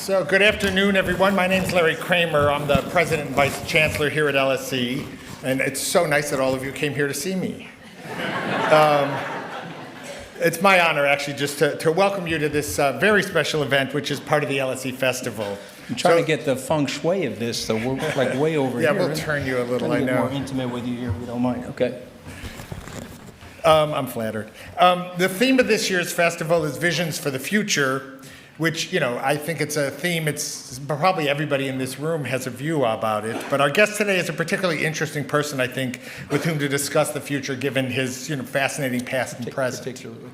So good afternoon, everyone. My name's Larry Kramer. I'm the President and Vice Chancellor here at LSE, and it's so nice that all of you came here to see me. It's my honor, actually, just to welcome you to this very special event, which is part of the LSE Festival. I'm trying to get the feng shui of this, so we're like way over yeah, here. Yeah, we'll turn you a little, I know. Get more intimate with you here, if you don't mind. Okay. I'm flattered. The theme of this year's festival is Visions for the Future, which, I think it's a theme, it's probably everybody in this room has a view about it. But our guest today is a particularly interesting person, I think, with whom to discuss the future, given his, fascinating past and present. Particularly.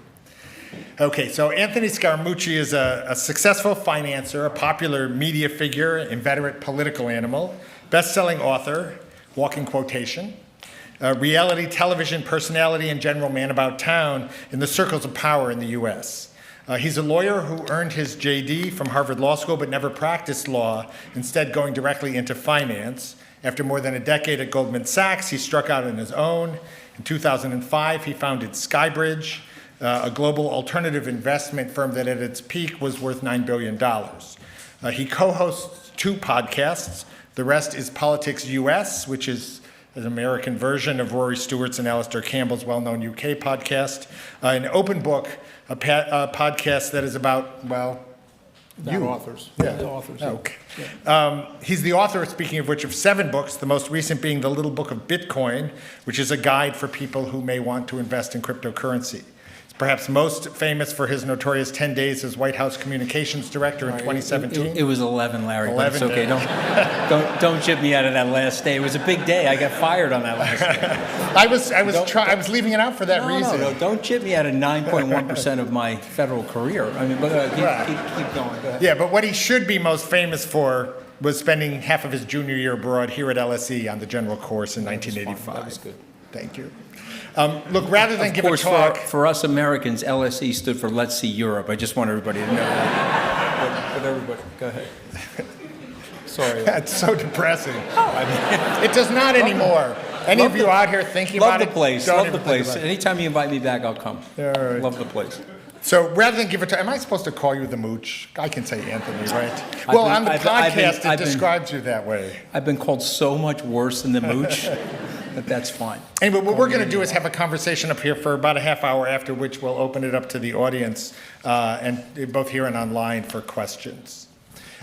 Okay, so Anthony Scaramucci is a successful financier, a popular media figure, inveterate political animal, best-selling author, walking quotation, reality television personality, and general man about town in the circles of power in the U.S. He's a lawyer who earned his JD from Harvard Law School but never practiced law, instead going directly into finance. After more than a decade at Goldman Sachs, he struck out on his own. In 2005, he founded Skybridge, a global alternative investment firm that at its peak was worth $9 billion. He co-hosts 2 podcasts. The rest is Politics US, which is an American version of Rory Stewart's and Alistair Campbell's well-known UK podcast. An Open Book, a podcast that is about, you. Authors. Yeah. The authors. Okay. Yeah. He's the author, speaking of which, of 7 books, the most recent being The Little Book of Bitcoin, which is a guide for people who may want to invest in cryptocurrency. Perhaps most famous for his notorious 10 days as White House communications director in 2017. It was 11, Larry. 11 but it's okay. Don't chip me out of that last day. It was a big day. I got fired on that last day. I was leaving it out for that reason. No, don't chip me out of 9.1% of my federal career. I mean, but keep going. Go ahead. Yeah, but what he should be most famous for was spending half of his junior year abroad here at LSE on the general course in 1985. That was good. Thank you. Look, rather than give a talk... talk... For us Americans, LSE stood for Let's See Europe. I just want everybody to know that. But everybody, go ahead. Sorry. That's so depressing. It does not anymore. Any of you out here thinking about it? Love the place. Anytime you invite me back, I'll come. All right. Love the place. So rather than give a talk, am I supposed to call you the Mooch? I can say Anthony, right? Well, on the podcast, it describes you that way. I've been called so much worse than the Mooch. But that's fine. Anyway, what we're going to do is have a conversation up here for about a half hour, after which we'll open it up to the audience, and both here and online, for questions.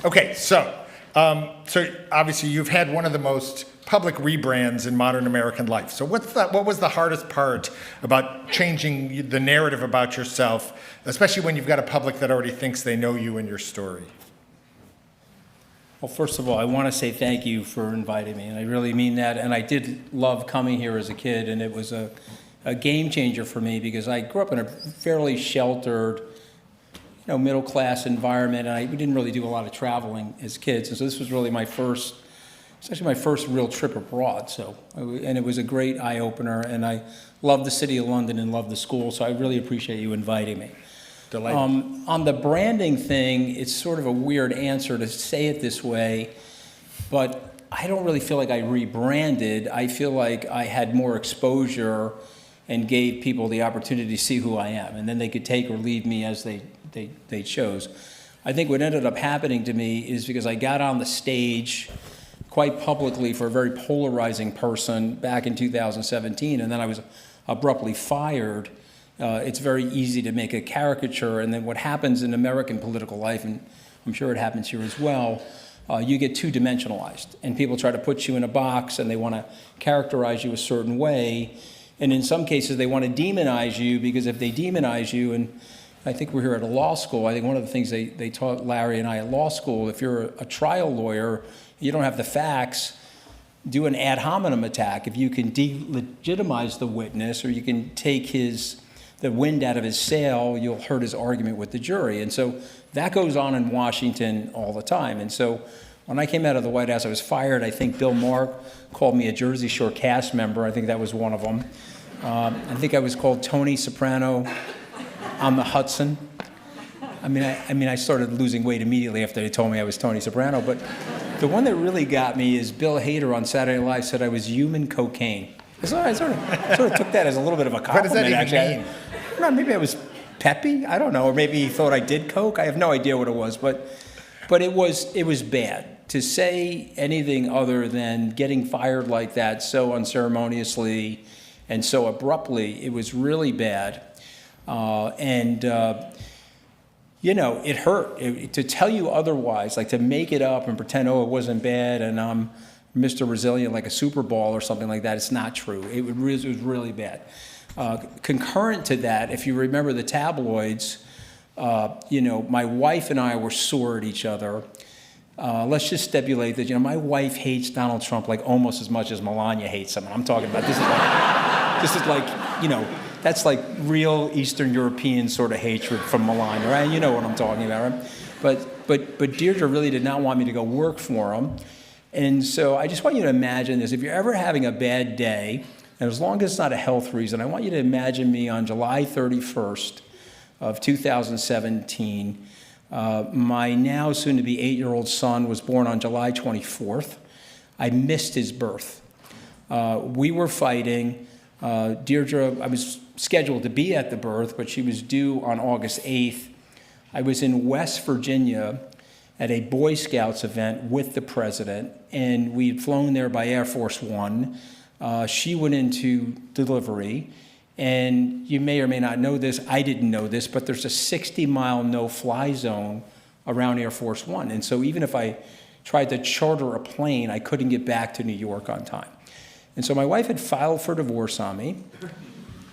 Okay, so obviously you've had one of the most public rebrands in modern American life. So what was the hardest part about changing the narrative about yourself, especially when you've got a public that already thinks they know you and your story? Well, first of all, I want to say thank you for inviting me, and I really mean that. And I did love coming here as a kid, and it was a game changer for me because I grew up in a fairly sheltered, middle-class environment, and we didn't really do a lot of traveling as kids. And so this was really it's actually my first real trip abroad. And it was a great eye-opener, and I love the city of London and love the school, so I really appreciate you inviting me. On the branding thing, it's sort of a weird answer to say it this way, but I don't really feel like I rebranded. I feel like I had more exposure and gave people the opportunity to see who I am, and then they could take or leave me as they chose. I think what ended up happening to me is because I got on the stage quite publicly for a very polarizing person back in 2017, and then I was abruptly fired. It's very easy to make a caricature, and then what happens in American political life, and I'm sure it happens here as well, you get two-dimensionalized, and people try to put you in a box, and they want to characterize you a certain way, and in some cases they want to demonize you, because if they demonize you, and I think we're here at a law school, I think one of the things they taught Larry and I at law school, if you're a trial lawyer, you don't have the facts, do an ad hominem attack. If you can delegitimize the witness, or you can take the wind out of his sail, you'll hurt his argument with the jury. And so that goes on in Washington all the time. And so when I came out of the White House, I was fired. I think Bill Maher called me a Jersey Shore cast member. I think that was one of them. I think I was called Tony Soprano on the Hudson. I mean, I started losing weight immediately after they told me I was Tony Soprano. But the one that really got me is Bill Hader on Saturday Night Live said I was human cocaine. I sort of took that as a little bit of a compliment. What does that even mean? Maybe I was peppy. I don't know. Or maybe he thought I did coke. I have no idea what it was. But But it was bad. To say anything other than getting fired like that so unceremoniously and so abruptly, it was really bad. It hurt. To tell you otherwise, like to make it up and pretend, oh, it wasn't bad and I'm Mr. Resilient like a Super Bowl or something like that, it's not true. It was really bad. Concurrent to that, if you remember the tabloids, my wife and I were sore at each other. Let's just stipulate that, my wife hates Donald Trump like almost as much as Melania hates him. And I'm talking about that's like real Eastern European sort of hatred from Melania, right? You know what I'm talking about, right? But Deirdre really did not want me to go work for him. And so I just want you to imagine this. If you're ever having a bad day, and as long as it's not a health reason, I want you to imagine me on July 31st of 2017. My now soon-to-be 8-year-old son was born on July 24th. I missed his birth. We were fighting. Deirdre, I was scheduled to be at the birth, but she was due on August 8th. I was in West Virginia at a Boy Scouts event with the president, and we had flown there by Air Force One. She went into delivery, and you may or may not know this, I didn't know this, but there's a 60-mile no-fly zone around Air Force One. And so even if I tried to charter a plane, I couldn't get back to New York on time. And so my wife had filed for divorce on me.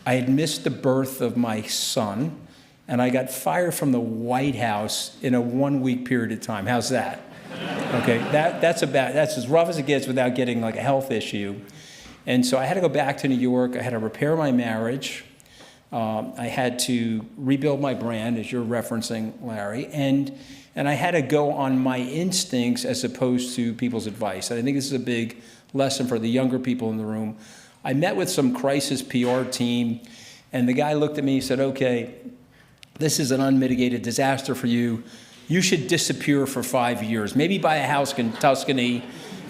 I had missed the birth of my son, and I got fired from the White House in a 1-week period of time. How's that? Okay, that's as rough as it gets without getting like a health issue. And so I had to go back to New York. I had to repair my marriage. I had to rebuild my brand, as you're referencing, Larry. And I had to go on my instincts as opposed to people's advice. And I think this is a big lesson for the younger people in the room. I met with some crisis PR team, and the guy looked at me and said, okay, this is an unmitigated disaster for you. You should disappear for 5 years. Maybe buy a house in Tuscany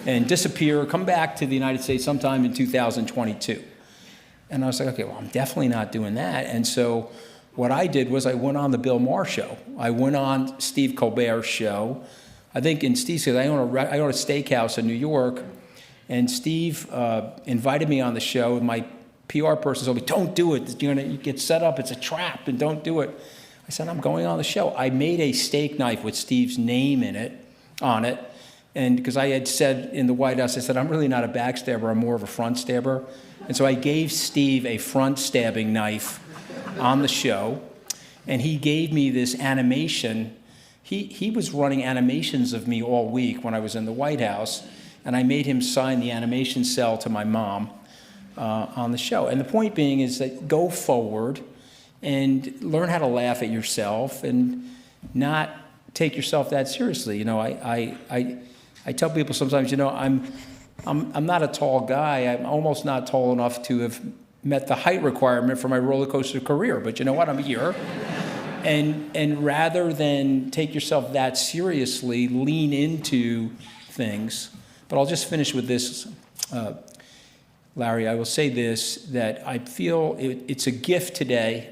and disappear, come back to the United States sometime in 2022. And I was like, okay, well, I'm definitely not doing that. And so what I did was I went on the Bill Maher show. I went on Steve Colbert's show. I think in Steve's case, I own a steakhouse in New York, and Steve invited me on the show. My PR person told me, don't do it. You're going to get set up. It's a trap, and don't do it. I said, I'm going on the show. I made a steak knife with Steve's name on it. And because I had said in the White House, I said, I'm really not a backstabber. I'm more of a front stabber. And so I gave Steve a front stabbing knife on the show. And he gave me this animation. He was running animations of me all week when I was in the White House. And I made him sign the animation cell to my mom on the show. And the point being is that go forward and learn how to laugh at yourself and not take yourself that seriously. I tell people sometimes, I'm not a tall guy. I'm almost not tall enough to have met the height requirement for my roller coaster career. But you know what? I'm here. And rather than take yourself that seriously, lean into things. But I'll just finish with this, Larry. I will say this, that I feel it's a gift today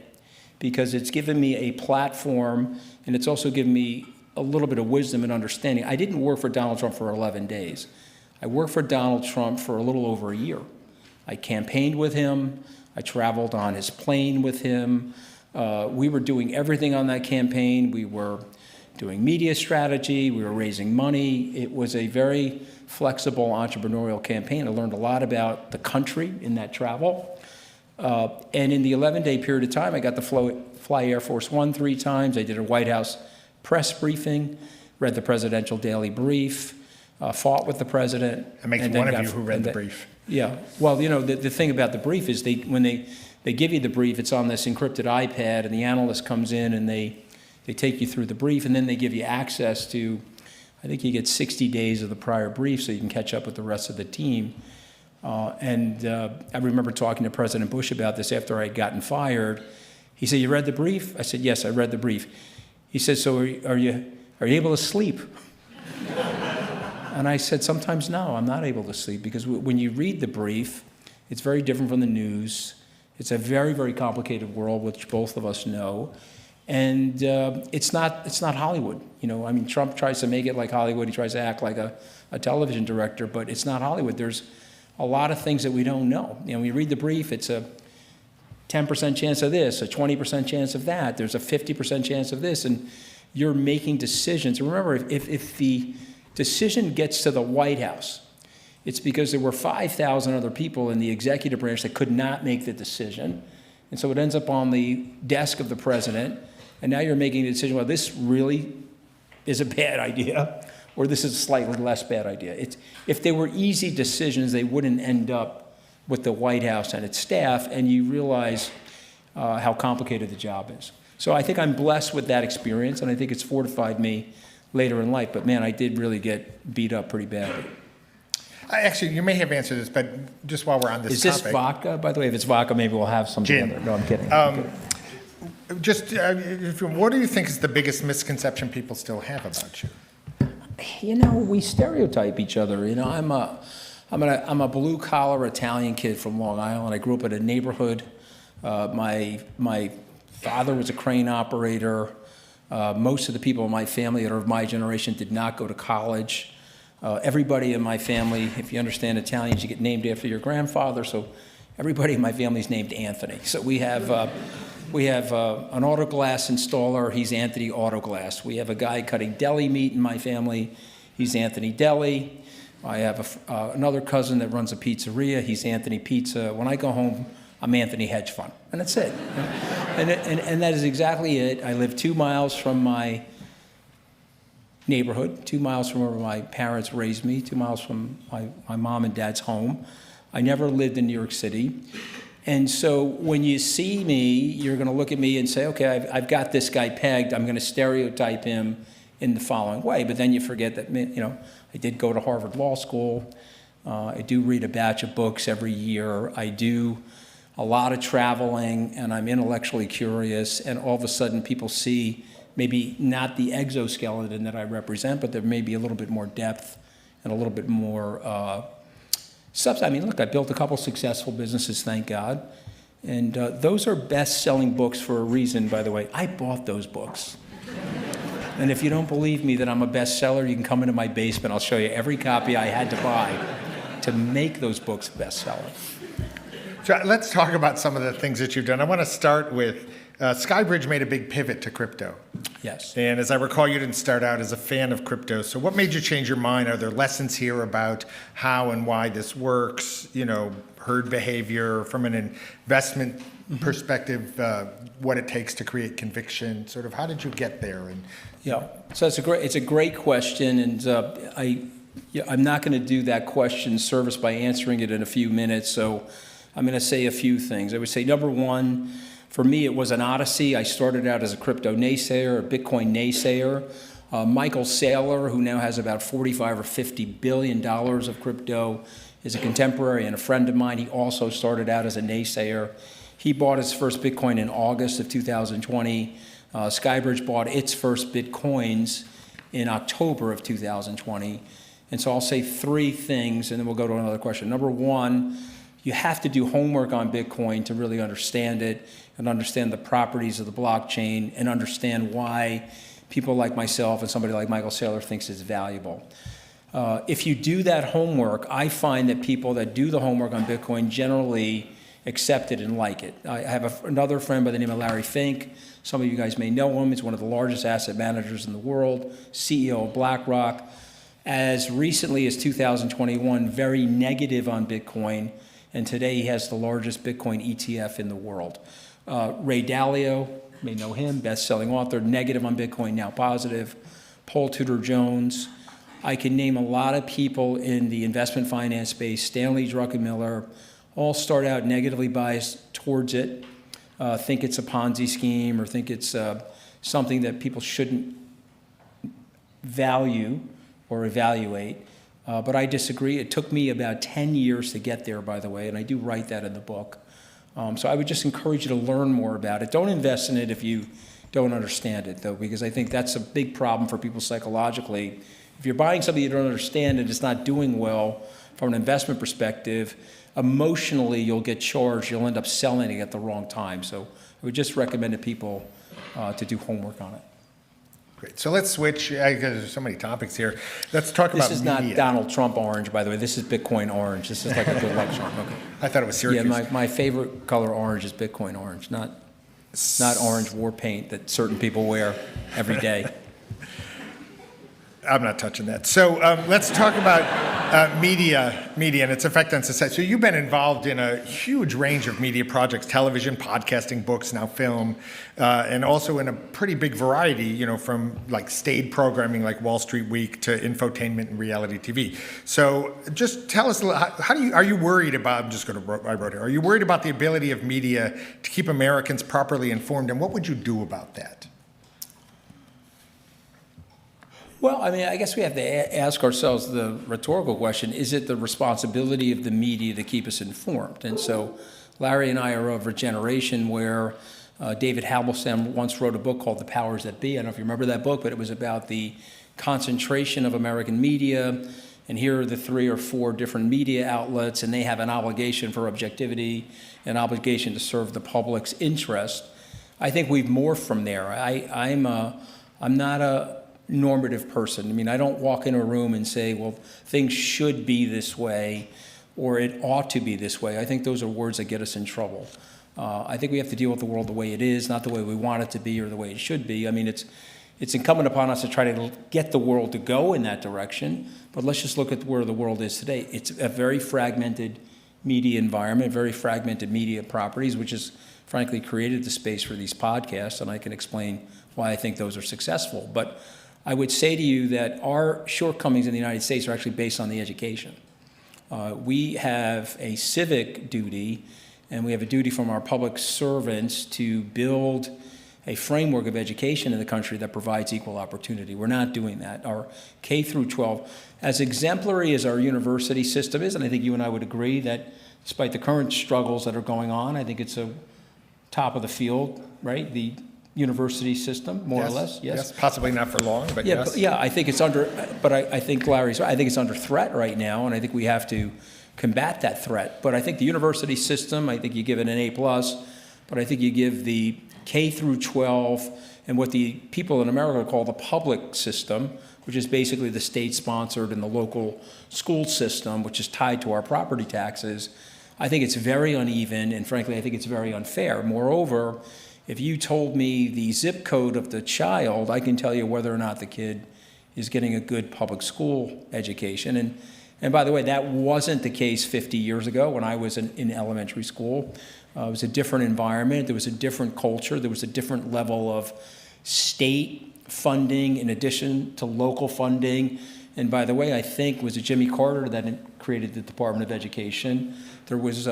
because it's given me a platform, and it's also given me a little bit of wisdom and understanding. I didn't work for Donald Trump for 11 days. I worked for Donald Trump for a little over a year. I campaigned with him. I traveled on his plane with him. We were doing everything on that campaign. We were doing media strategy. We were raising money. It was a very flexible entrepreneurial campaign. I learned a lot about the country in that travel. And in the 11-day period of time, I got to fly Air Force One 3 times. I did a White House press briefing, read the presidential daily brief, fought with the president. That makes one of you who read the brief. Yeah. Well, the thing about the brief is when they give you the brief, it's on this encrypted iPad, and the analyst comes in and they take you through the brief, and then they give you access to, I think you get 60 days of the prior brief so you can catch up with the rest of the team. I remember talking to President Bush about this after I had gotten fired. He said, you read the brief? I said, yes, I read the brief. He said, so are you able to sleep? And I said, sometimes no, I'm not able to sleep, because when you read the brief, it's very different from the news. It's a very, very complicated world, which both of us know. And it's not Hollywood. You know, I mean, Trump tries to make it like Hollywood. He tries to act like a television director, but it's not Hollywood. There's a lot of things that we don't know. You know, when you read the brief, it's a 10% chance of this, a 20% chance of that. There's a 50% chance of this, and you're making decisions. Remember, if the decision gets to the White House, it's because there were 5,000 other people in the executive branch that could not make the decision. And so it ends up on the desk of the president, and now you're making a decision, well, this really is a bad idea, or this is a slightly less bad idea. If they were easy decisions, they wouldn't end up with the White House and its staff, and you realize how complicated the job is. So I think I'm blessed with that experience, and I think it's fortified me later in life. But man, I did really get beat up pretty badly. Actually, you may have answered this, but just while we're on this topic. Is this vodka? By the way, if it's vodka, maybe we'll have some Gin. together. No, I'm kidding. What do you think is the biggest misconception people still have about you? You know, we stereotype each other. You know, I'm a blue collar Italian kid from Long Island. I grew up in a neighborhood. My father was a crane operator. Most of the people in my family that are of my generation did not go to college. Everybody in my family, if you understand Italians, you get named after your grandfather. So everybody in my family is named Anthony. So we have an autoglass installer. He's Anthony Autoglass. We have a guy cutting deli meat in my family. He's Anthony Deli. I have another cousin that runs a pizzeria. He's Anthony Pizza. When I go home, I'm Anthony Hedge Fund, and that's it. And that is exactly it. I live 2 miles from my neighborhood, 2 miles from where my parents raised me, 2 miles from my mom and dad's home. I never lived in New York City. And so when you see me, you're going to look at me and say, okay, I've got this guy pegged. I'm going to stereotype him in the following way. But then you forget that, you know, I did go to Harvard Law School. I do read a batch of books every year. I do a lot of traveling, and I'm intellectually curious. And all of a sudden people see maybe not the exoskeleton that I represent, but there may be a little bit more depth and a little bit more substance. I mean, look, I built a couple successful businesses, thank God. And those are best-selling books for a reason, by the way. I bought those books. And if you don't believe me that I'm a bestseller, you can come into my basement. I'll show you every copy I had to buy to make those books bestsellers. So let's talk about some of the things that you've done. I want to start with Skybridge made a big pivot to crypto. Yes. And as I recall, you didn't start out as a fan of crypto. So what made you change your mind? Are there lessons here about how and why this works? You know, herd behavior from an investment perspective, what it takes to create conviction. Sort of how did you get there? And yeah. So it's a great question, and I'm not going to do that question service by answering it in a few minutes. So I'm going to say a few things. I would say number one, for me, it was an odyssey. I started out as a crypto naysayer, a Bitcoin naysayer. Michael Saylor, who now has about $45 or $50 billion of crypto, is a contemporary and a friend of mine. He also started out as a naysayer. He bought his first Bitcoin in August of 2020. Skybridge bought its first Bitcoins in October of 2020. And so I'll say three things, and then we'll go to another question. Number one, you have to do homework on Bitcoin to really understand it and understand the properties of the blockchain and understand why people like myself and somebody like Michael Saylor thinks it's valuable. If you do that homework, I find that people that do the homework on Bitcoin generally accept it and like it. I have another friend by the name of Larry Fink. Some of you guys may know him. He's one of the largest asset managers in the world, CEO of BlackRock. As recently as 2021, very negative on Bitcoin, and today he has the largest Bitcoin ETF in the world. Ray Dalio, you may know him, best-selling author, negative on Bitcoin, now positive. Paul Tudor Jones. I can name a lot of people in the investment finance space, Stanley Druckenmiller, all start out negatively biased towards it, think it's a Ponzi scheme or think it's something that people shouldn't value or evaluate. But I disagree. It took me about 10 years to get there, by the way, and I do write that in the book. So I would just encourage you to learn more about it. Don't invest in it if you don't understand it, though, because I think that's a big problem for people psychologically. If you're buying something you don't understand and it's not doing well from an investment perspective, emotionally you'll get charged. You'll end up selling it at the wrong time. So I would just recommend that people to do homework on it. Great. So let's switch, because there's so many topics here. Let's talk about This is media. not Donald Trump orange, by the way. This is Bitcoin orange. This is like a good luck charm. Okay. I thought it was Syracuse. Yeah, my favorite color orange is Bitcoin orange, not orange war paint that certain people wear every day. I'm not touching that. So let's talk about media and its effect on society. So you've been involved in a huge range of media projects: television, podcasting, books, now film, and also in a pretty big variety, from like staid programming like Wall Street Week to infotainment and reality TV. So just tell us a little, are you worried about, I wrote here, are you worried about the ability of media to keep Americans properly informed, and what would you do about that? Well, I mean, I guess we have to ask ourselves the rhetorical question, is it the responsibility of the media to keep us informed? And so Larry and I are of a generation where David Halberstam once wrote a book called The Powers That Be. I don't know if you remember that book, but it was about the concentration of American media. And here are the 3 or 4 different media outlets, and they have an obligation for objectivity, an obligation to serve the public's interest. I think we've morphed from there. I'm not a normative person. I mean, I don't walk into a room and say, well, things should be this way or it ought to be this way. I think those are words that get us in trouble. I think we have to deal with the world the way it is, not the way we want it to be or the way it should be. I mean, it's incumbent upon us to try to get the world to go in that direction, but let's just look at where the world is today. It's a very fragmented media environment, very fragmented media properties, which has frankly created the space for these podcasts, and I can explain why I think those are successful. But I would say to you that our shortcomings in the United States are actually based on the education. We have a civic duty, and we have a duty from our public servants to build a framework of education in the country that provides equal opportunity. We're not doing that. Our K through 12, as exemplary as our university system is, and I think you and I would agree that despite the current struggles that are going on, I think it's a top of the field, right? The university system, more or less. Yes, possibly not for long, but yeah, yes. I think it's under, but I think Larry's right. I think it's under threat right now, and I think we have to combat that threat. But I think the university system, I think you give it an A+, but I think you give the K through 12 and what the people in America call the public system, which is basically the state-sponsored and the local school system, which is tied to our property taxes. I think it's very uneven, and frankly, I think it's very unfair. Moreover, if you told me the zip code of the child, I can tell you whether or not the kid is getting a good public school education. And by the way, that wasn't the case 50 years ago when I was in elementary school. It was a different environment. There was a different culture. There was a different level of state funding in addition to local funding. And by the way, I think it was Jimmy Carter that created the Department of Education. There was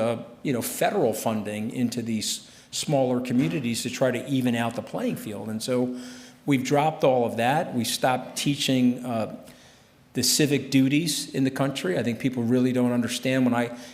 federal funding into these smaller communities to try to even out the playing field. And so we've dropped all of that. We stopped teaching the civic duties in the country. I think people really don't understand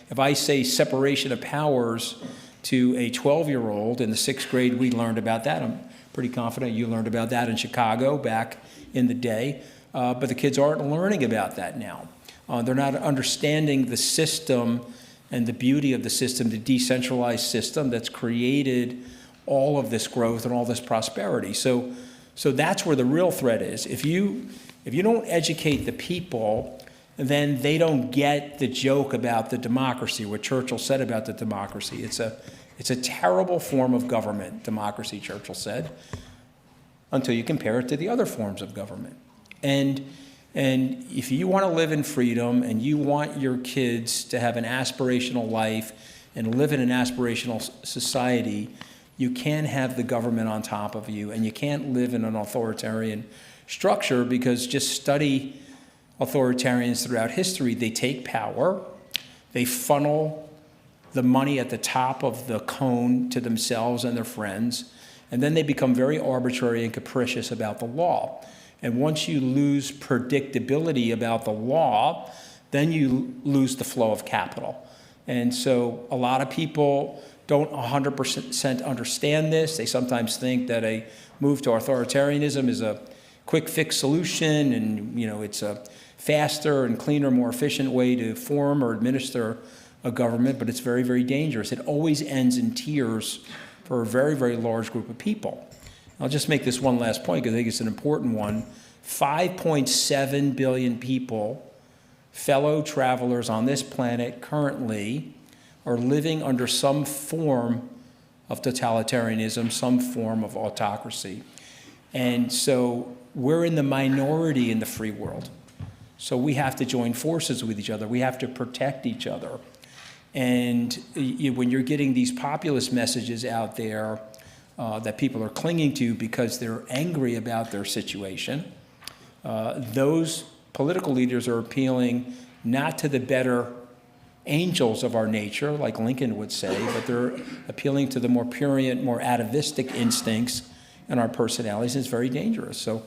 if I say separation of powers to a 12-year-old in the 6th grade, we learned about that. I'm pretty confident you learned about that in Chicago back in the day. But the kids aren't learning about that now. They're not understanding the system and the beauty of the system, the decentralized system that's created all of this growth and all this prosperity. So that's where the real threat is. If you don't educate the people, then they don't get the joke about the democracy, what Churchill said about the democracy. It's a terrible form of government, democracy, Churchill said, until you compare it to the other forms of government. And if you want to live in freedom and you want your kids to have an aspirational life and live in an aspirational society, you can't have the government on top of you, and you can't live in an authoritarian structure, because just study authoritarians throughout history. They take power, they funnel the money at the top of the cone to themselves and their friends, and then they become very arbitrary and capricious about the law. And once you lose predictability about the law, then you lose the flow of capital. And so a lot of people don't 100% understand this. They sometimes think that a move to authoritarianism is a quick fix solution, and it's a faster and cleaner, more efficient way to form or administer a government, but it's very, very dangerous. It always ends in tears for a very, very large group of people. I'll just make this one last point because I think it's an important one. 5.7 billion people, fellow travelers on this planet currently, are living under some form of totalitarianism, some form of autocracy. And so we're in the minority in the free world. So we have to join forces with each other. We have to protect each other. And when you're getting these populist messages out there that people are clinging to because they're angry about their situation, those political leaders are appealing not to the better angels of our nature, like Lincoln would say, but they're appealing to the more prurient, more atavistic instincts in our personalities, and it's very dangerous. So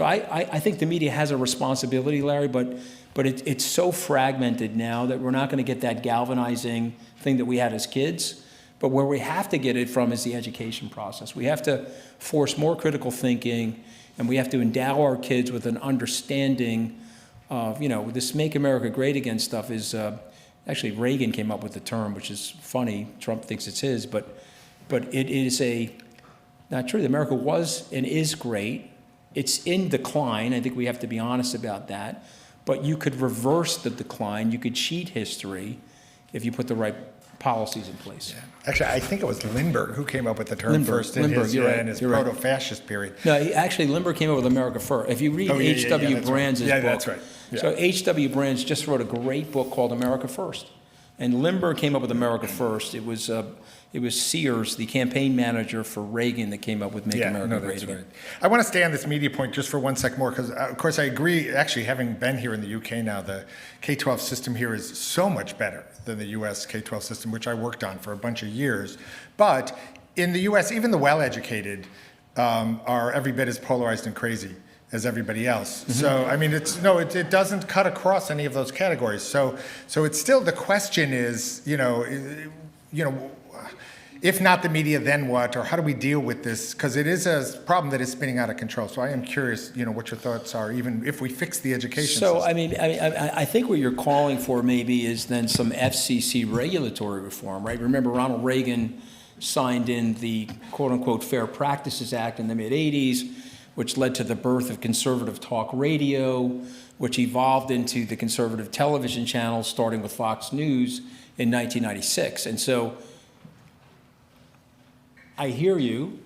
I think the media has a responsibility, Larry, but it's so fragmented now that we're not going to get that galvanizing thing that we had as kids. But where we have to get it from is the education process. We have to force more critical thinking, and we have to endow our kids with an understanding of, this Make America Great Again stuff is, actually Reagan came up with the term, which is funny. Trump thinks it's his, but it is not true. America was and is great. It's in decline. I think we have to be honest about that. But you could reverse the decline. You could cheat history if you put the right policies in place. Yeah. Actually, I think it was Lindbergh who came up with the term first in his proto-fascist period. No, actually, Lindbergh came up with America First. If you read H.W. Brands' book, that's right. Yeah. So H.W. Brands just wrote a great book called America First. And Lindbergh came up with America First. It was Sears, the campaign manager for Reagan, that came up with Make America Great Again. Right. I want to stay on this media point just for 1 sec more, because, of course, I agree. Actually, having been here in the UK now, the K-12 system here is so much better than the US K-12 system, which I worked on for a bunch of years. But in the US, even the well-educated are every bit as polarized and crazy as everybody else. Mm-hmm. So, I mean, it doesn't cut across any of those categories. So it's still, the question is, if not the media, then what? Or how do we deal with this? Because it is a problem that is spinning out of control. So I am curious, what your thoughts are, even if we fix the education system. So, I think what you're calling for maybe is then some FCC regulatory reform, right? Remember, Ronald Reagan signed in the quote-unquote Fair Practices Act in the mid-'80s, which led to the birth of conservative talk radio, which evolved into the conservative television channels, starting with Fox News in 1996. And so I hear you.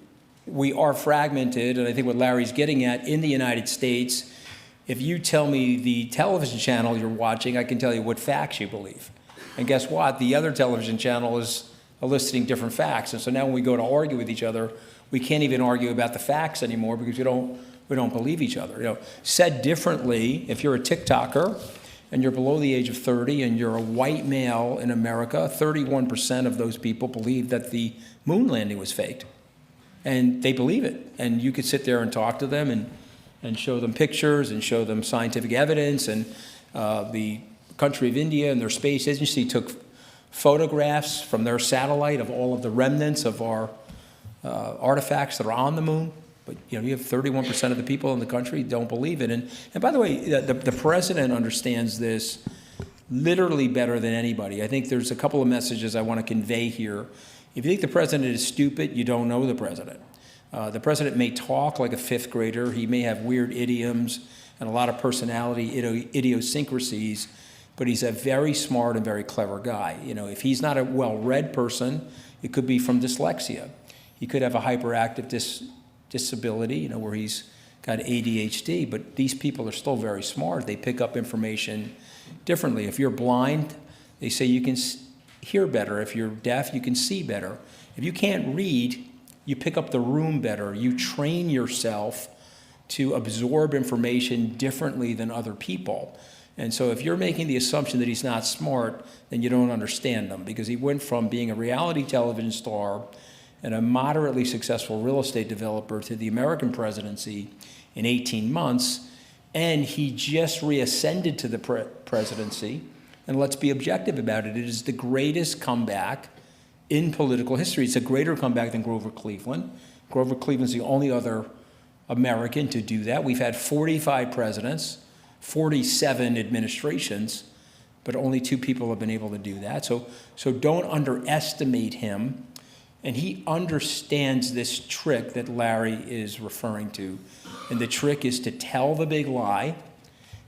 We are fragmented, and I think what Larry's getting at, in the United States, if you tell me the television channel you're watching, I can tell you what facts you believe. And guess what? The other television channel is eliciting different facts. And so now when we go to argue with each other, we can't even argue about the facts anymore because we don't believe each other. Said differently, if you're a TikToker and you're below the age of 30 and you're a white male in America, 31% of those people believe that the moon landing was faked. And they believe it. And you could sit there and talk to them and show them pictures and show them scientific evidence. And the country of India and their space agency took photographs from their satellite of all of the remnants of our artifacts that are on the moon. But you have 31% of the people in the country don't believe it. And by the way, the president understands this literally better than anybody. I think there's a couple of messages I want to convey here. If you think the president is stupid, you don't know the president. The president may talk like a fifth grader. He may have weird idioms and a lot of personality idiosyncrasies, but he's a very smart and very clever guy. If he's not a well-read person, it could be from dyslexia. He could have a hyperactive disability, where he's got ADHD, but these people are still very smart. They pick up information differently. If you're blind, they say you can hear better. If you're deaf, you can see better. If you can't read, you pick up the room better. You train yourself to absorb information differently than other people. And so if you're making the assumption that he's not smart, then you don't understand him, because he went from being a reality television star and a moderately successful real estate developer to the American presidency in 18 months, and he just reascended to the presidency. And let's be objective about it. It is the greatest comeback in political history. It's a greater comeback than Grover Cleveland. Grover Cleveland's the only other American to do that. We've had 45 presidents, 47 administrations, but only 2 people have been able to do that. So don't underestimate him. And he understands this trick that Larry is referring to. And the trick is to tell the big lie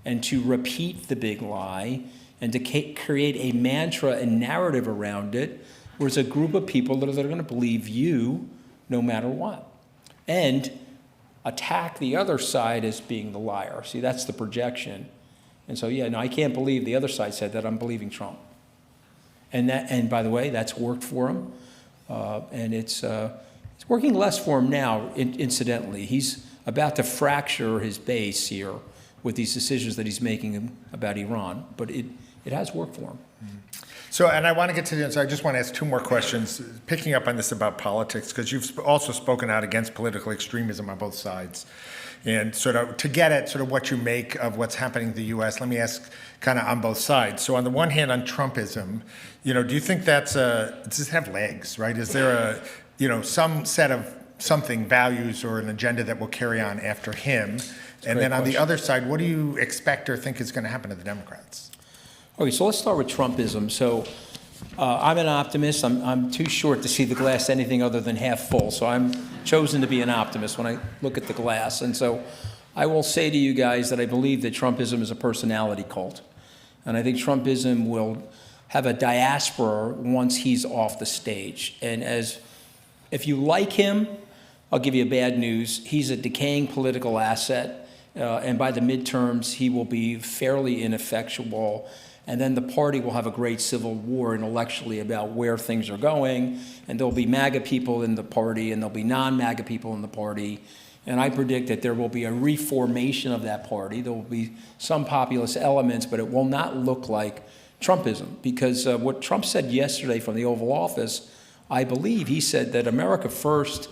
and to repeat the big lie and to create a mantra and narrative around it where it's a group of people that are going to believe you no matter what. And attack the other side as being the liar. See, that's the projection. And so, yeah, no, I can't believe the other side said that. I'm believing Trump. And by the way, that's worked for him. And it's working less for him now, incidentally. He's about to fracture his base here with these decisions that he's making about Iran. But it has worked for him. So, and I want to get to the end, so I just want to ask two more questions, picking up on this about politics, because you've also spoken out against political extremism on both sides. And sort of to get at sort of what you make of what's happening in the U.S., let me ask kind of on both sides. So on the one hand, on Trumpism, do you think does it have legs, right? Is there some set of values or an agenda that will carry on after him? And then on the other side, what do you expect or think is going to happen to the Democrats? Okay, so let's start with Trumpism. So I'm an optimist. I'm too short to see the glass anything other than half full. So I'm chosen to be an optimist when I look at the glass. And so I will say to you guys that I believe that Trumpism is a personality cult. And I think Trumpism will have a diaspora once he's off the stage. And if you like him, I'll give you bad news. He's a decaying political asset. And by the midterms, he will be fairly ineffectual. And then the party will have a great civil war intellectually about where things are going. And there'll be MAGA people in the party, and there'll be non-MAGA people in the party. And I predict that there will be a reformation of that party. There will be some populist elements, but it will not look like Trumpism. Because what Trump said yesterday from the Oval Office, I believe he said that America First,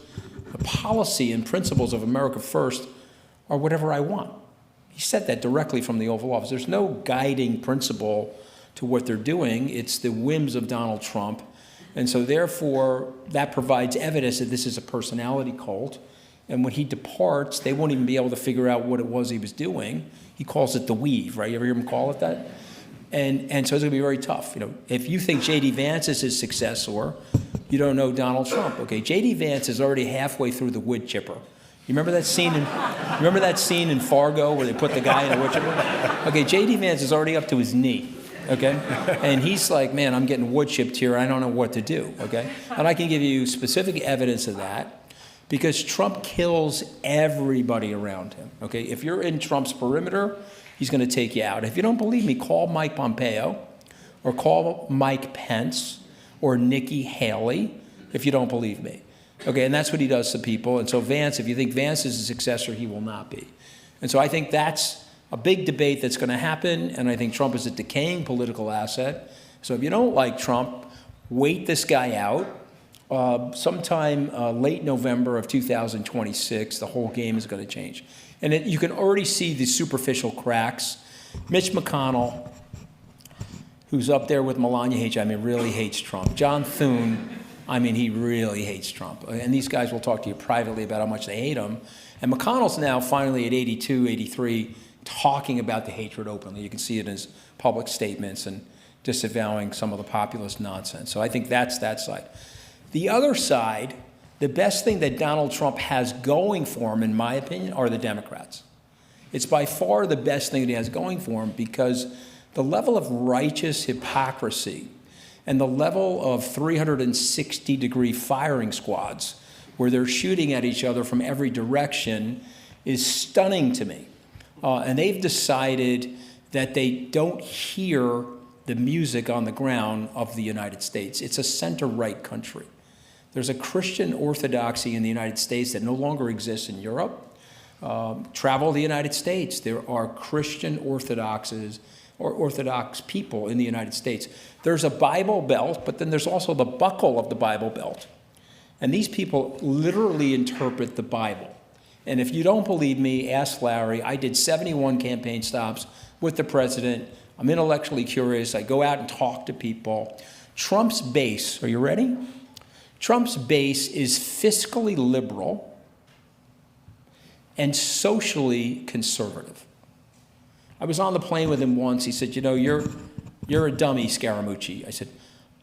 the policy and principles of America First are whatever I want. He said that directly from the Oval Office. There's no guiding principle to what they're doing. It's the whims of Donald Trump. And so therefore, that provides evidence that this is a personality cult. And when he departs, they won't even be able to figure out what it was he was doing. He calls it the weave, right? You ever hear him call it that? And so it's going to be very tough. If you think J.D. Vance is his successor, you don't know Donald Trump. Okay, J.D. Vance is already halfway through the wood chipper. You remember that scene in Fargo where they put the guy in a wood chipper? Okay, J.D. Vance is already up to his knee, okay? And he's like, man, I'm getting wood chipped here. I don't know what to do, okay? And I can give you specific evidence of that because Trump kills everybody around him, okay? If you're in Trump's perimeter, he's going to take you out. If you don't believe me, call Mike Pompeo or call Mike Pence or Nikki Haley if you don't believe me. Okay, and that's what he does to people. And so Vance, if you think Vance is a successor, he will not be. And so I think that's a big debate that's going to happen, and I think Trump is a decaying political asset. So if you don't like Trump, wait this guy out. Sometime late November of 2026, the whole game is going to change. And you can already see the superficial cracks. Mitch McConnell, who's up there with Melania really hates Trump. John Thune, he really hates Trump. And these guys will talk to you privately about how much they hate him. And McConnell's now finally at 82, 83, talking about the hatred openly. You can see it in his public statements and disavowing some of the populist nonsense. So I think that's that side. The other side, the best thing that Donald Trump has going for him, in my opinion, are the Democrats. It's by far the best thing that he has going for him because the level of righteous hypocrisy and the level of 360-degree firing squads where they're shooting at each other from every direction is stunning to me. And they've decided that they don't hear the music on the ground of the United States. It's a center-right country. There's a Christian orthodoxy in the United States that no longer exists in Europe. Travel the United States. There are Christian Orthodox people in the United States. There's a Bible Belt, but then there's also the buckle of the Bible Belt. And these people literally interpret the Bible. And if you don't believe me, ask Larry. I did 71 campaign stops with the president. I'm intellectually curious. I go out and talk to people. Trump's base, are you ready? Trump's base is fiscally liberal and socially conservative. I was on the plane with him once. He said, you're a dummy, Scaramucci. I said,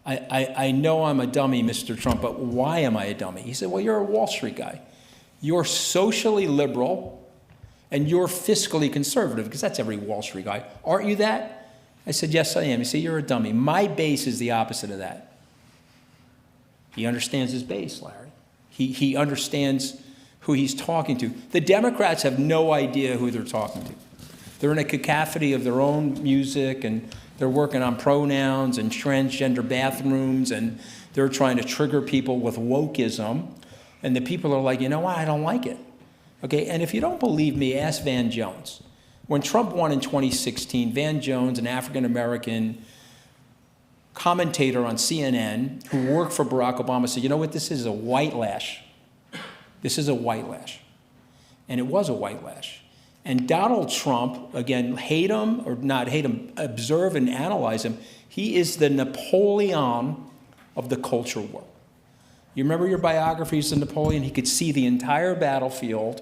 I know I'm a dummy, Mr. Trump, but why am I a dummy? He said, well, you're a Wall Street guy. You're socially liberal and you're fiscally conservative, because that's every Wall Street guy. Aren't you that? I said, yes, I am. He said, you're a dummy. My base is the opposite of that. He understands his base, Larry. He understands who he's talking to. The Democrats have no idea who they're talking to. They're in a cacophony of their own music, and they're working on pronouns and transgender bathrooms, and they're trying to trigger people with wokeism. And the people are like, you know what, I don't like it. Okay, and if you don't believe me, ask Van Jones. When Trump won in 2016, Van Jones, an African-American commentator on CNN who worked for Barack Obama, said, you know what, this is a white lash. This is a white lash. And it was a white lash. And Donald Trump, again, hate him or not hate him, observe and analyze him, he is the Napoleon of the culture war. You remember your biographies of Napoleon? He could see the entire battlefield,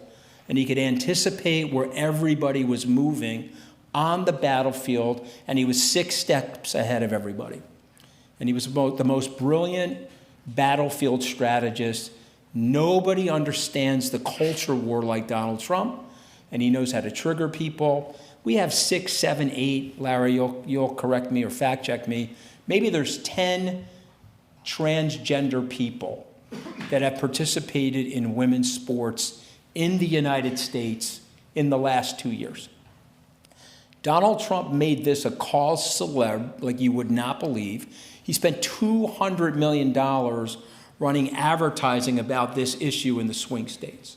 and he could anticipate where everybody was moving on the battlefield, and he was 6 steps ahead of everybody. And he was the most brilliant battlefield strategist. Nobody understands the culture war like Donald Trump, and he knows how to trigger people. We have 6, 7, 8, Larry, you'll correct me or fact check me. Maybe there's 10 transgender people that have participated in women's sports in the United States in the last 2 years. Donald Trump made this a cause célèbre like you would not believe. He spent $200 million running advertising about this issue in the swing states.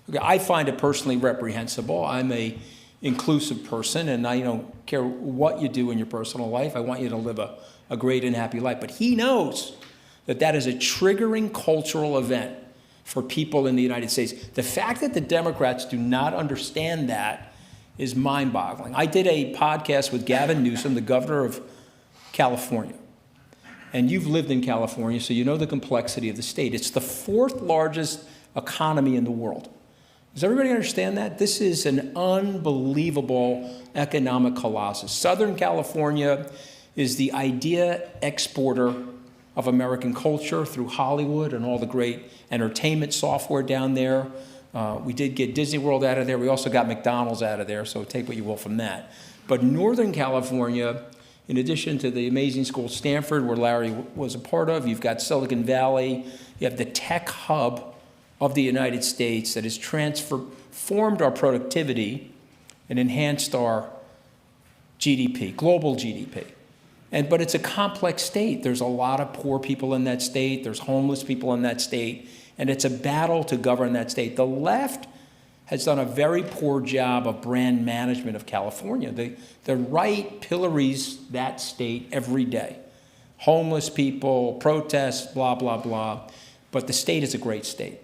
Okay, I find it personally reprehensible. I'm a inclusive person, and I don't care what you do in your personal life. I want you to live a great and happy life. But he knows that that is a triggering cultural event for people in the United States. The fact that the Democrats do not understand that is mind-boggling. I did a podcast with Gavin Newsom, the governor of California. And you've lived in California, so you know the complexity of the state. It's the 4th largest economy in the world. Does everybody understand that? This is an unbelievable economic colossus. Southern California is the idea exporter of American culture through Hollywood and all the great entertainment software down there. We did get Disney World out of there. We also got McDonald's out of there, so take what you will from that. But Northern California, in addition to the amazing school Stanford, where Larry was a part of, you've got Silicon Valley, you have the tech hub of the United States that has transformed our productivity and enhanced our GDP, global GDP. But it's a complex state. There's a lot of poor people in that state. There's homeless people in that state. And it's a battle to govern that state. The left has done a very poor job of brand management of California. The right pillories that state every day. Homeless people, protests, blah, blah, blah. But the state is a great state.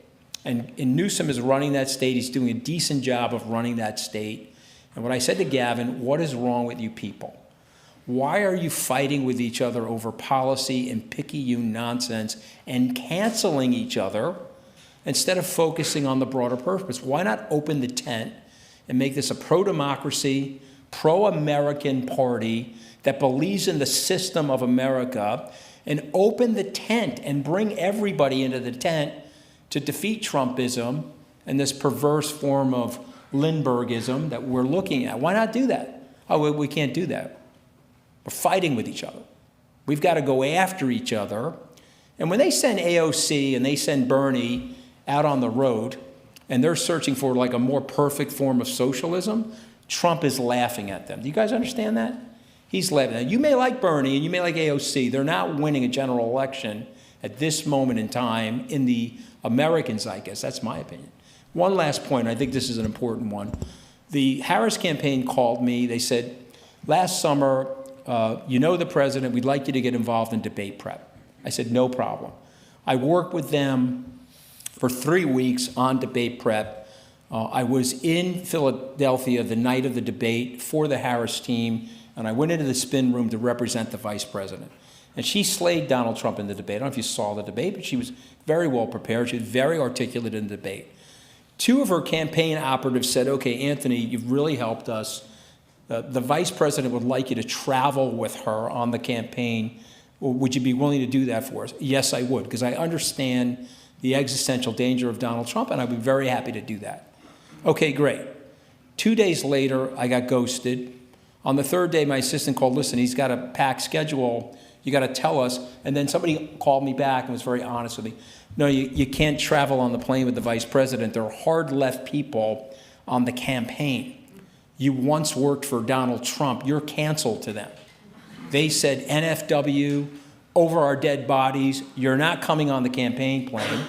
And Newsom is running that state. He's doing a decent job of running that state. And when I said to Gavin, what is wrong with you people? Why are you fighting with each other over policy and picayune nonsense and canceling each other instead of focusing on the broader purpose? Why not open the tent and make this a pro-democracy, pro-American party that believes in the system of America, and open the tent and bring everybody into the tent to defeat Trumpism and this perverse form of Lindberghism that we're looking at? Why not do that? Oh, we can't do that. We're fighting with each other. We've got to go after each other. And when they send AOC and they send Bernie out on the road and they're searching for like a more perfect form of socialism, Trump is laughing at them. Do you guys understand that? He's laughing. Now, you may like Bernie and you may like AOC. They're not winning a general election at this moment in time in the American zeitgeist. That's my opinion. One last point. I think this is an important one. The Harris campaign called me. They said, last summer, you know the president, we'd like you to get involved in debate prep. I said, no problem. I worked with them for 3 weeks on debate prep. I was in Philadelphia the night of the debate for the Harris team, and I went into the spin room to represent the vice president. And she slayed Donald Trump in the debate. I don't know if you saw the debate, but she was very well prepared. She was very articulate in the debate. 2 of her campaign operatives said, okay, Anthony, you've really helped us. The vice president would like you to travel with her on the campaign Well, would you be willing to do that for us? Yes, I would, because I understand the existential danger of Donald Trump, and I'd be very happy to do that. Okay, great. 2 days later, I got ghosted. On the third day, my assistant called, listen, he's got a packed schedule. You got to tell us. And then somebody called me back and was very honest with me. No, you can't travel on the plane with the vice president. There are hard left people on the campaign. You once worked for Donald Trump. You're canceled to them. They said NFW, over our dead bodies. You're not coming on the campaign plane.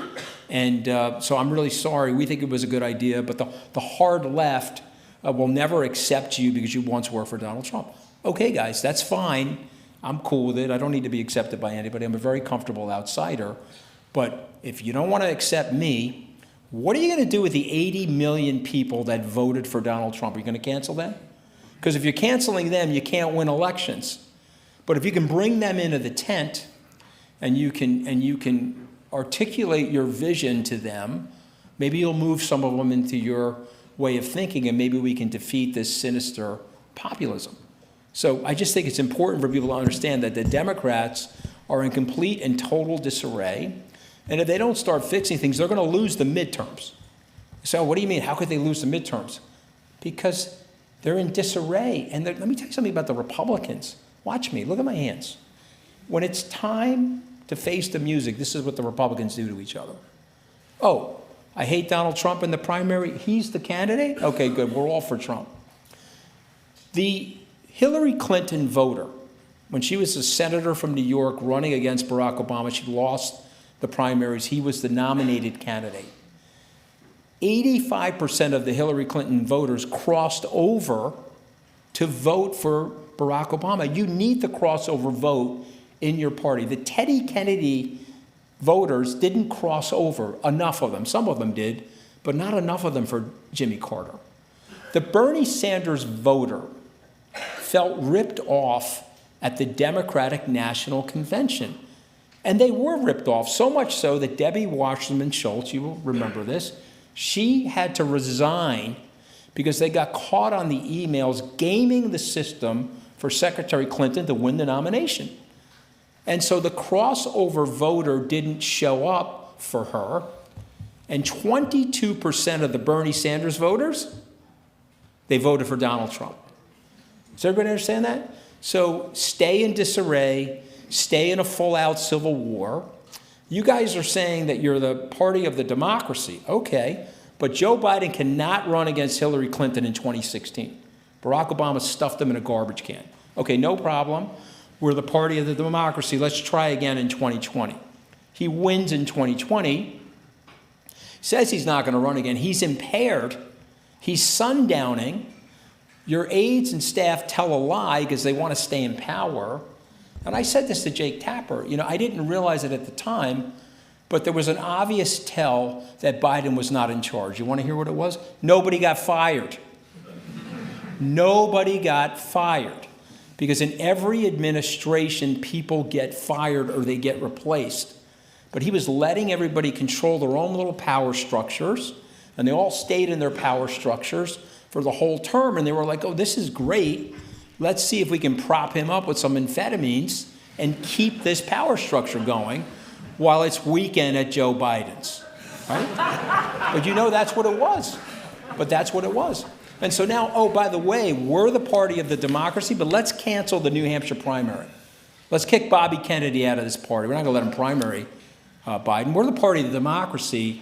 And so I'm really sorry. We think it was a good idea, but the hard left will never accept you because you once worked for Donald Trump. Okay, guys, that's fine. I'm cool with it. I don't need to be accepted by anybody. I'm a very comfortable outsider. But if you don't want to accept me, what are you going to do with the 80 million people that voted for Donald Trump? Are you going to cancel them? Because if you're canceling them, you can't win elections. But if you can bring them into the tent and you can articulate your vision to them, maybe you'll move some of them into your way of thinking, and maybe we can defeat this sinister populism. So I just think it's important for people to understand that the Democrats are in complete and total disarray, and if they don't start fixing things, they're going to lose the midterms. So what do you mean? How could they lose the midterms? Because they're in disarray. And let me tell you something about the Republicans. Watch me. Look at my hands. When it's time to face the music, this is what the Republicans do to each other. Oh, I hate Donald Trump in the primary. He's the candidate? Okay, good. We're all for Trump. The Hillary Clinton voter, when she was a senator from New York running against Barack Obama, she lost the primaries. He was the nominated candidate. 85% of the Hillary Clinton voters crossed over to vote for Barack Obama. You need the crossover vote in your party. The Teddy Kennedy voters didn't cross over, enough of them. Some of them did, but not enough of them for Jimmy Carter. The Bernie Sanders voter felt ripped off at the Democratic National Convention. And they were ripped off, so much so that Debbie Wasserman Schultz, you will remember this, she had to resign because they got caught on the emails gaming the system for Secretary Clinton to win the nomination. And so the crossover voter didn't show up for her, and 22% of the Bernie Sanders voters, they voted for Donald Trump. Does everybody understand that? So stay in disarray, stay in a full-out civil war. You guys are saying that you're the party of the democracy. Okay, but Joe Biden cannot run against Hillary Clinton in 2016. Barack Obama stuffed him in a garbage can. Okay, no problem. We're the party of the democracy. Let's try again in 2020. He wins in 2020, says he's not going to run again. He's impaired. He's sundowning. Your aides and staff tell a lie because they want to stay in power. And I said this to Jake Tapper. You know, I didn't realize it at the time, but there was an obvious tell that Biden was not in charge. You want to hear what it was? Nobody got fired. Nobody got fired. Because in every administration, people get fired or they get replaced. But he was letting everybody control their own little power structures, and they all stayed in their power structures for the whole term, and they were like, oh, this is great. Let's see if we can prop him up with some amphetamines and keep this power structure going while it's weekend at Joe Biden's, right? But you know that's what it was. But that's what it was. And so now, oh, by the way, we're the party of the democracy, but let's cancel the New Hampshire primary. Let's kick Bobby Kennedy out of this party. We're not going to let him primary Biden. We're the party of the democracy,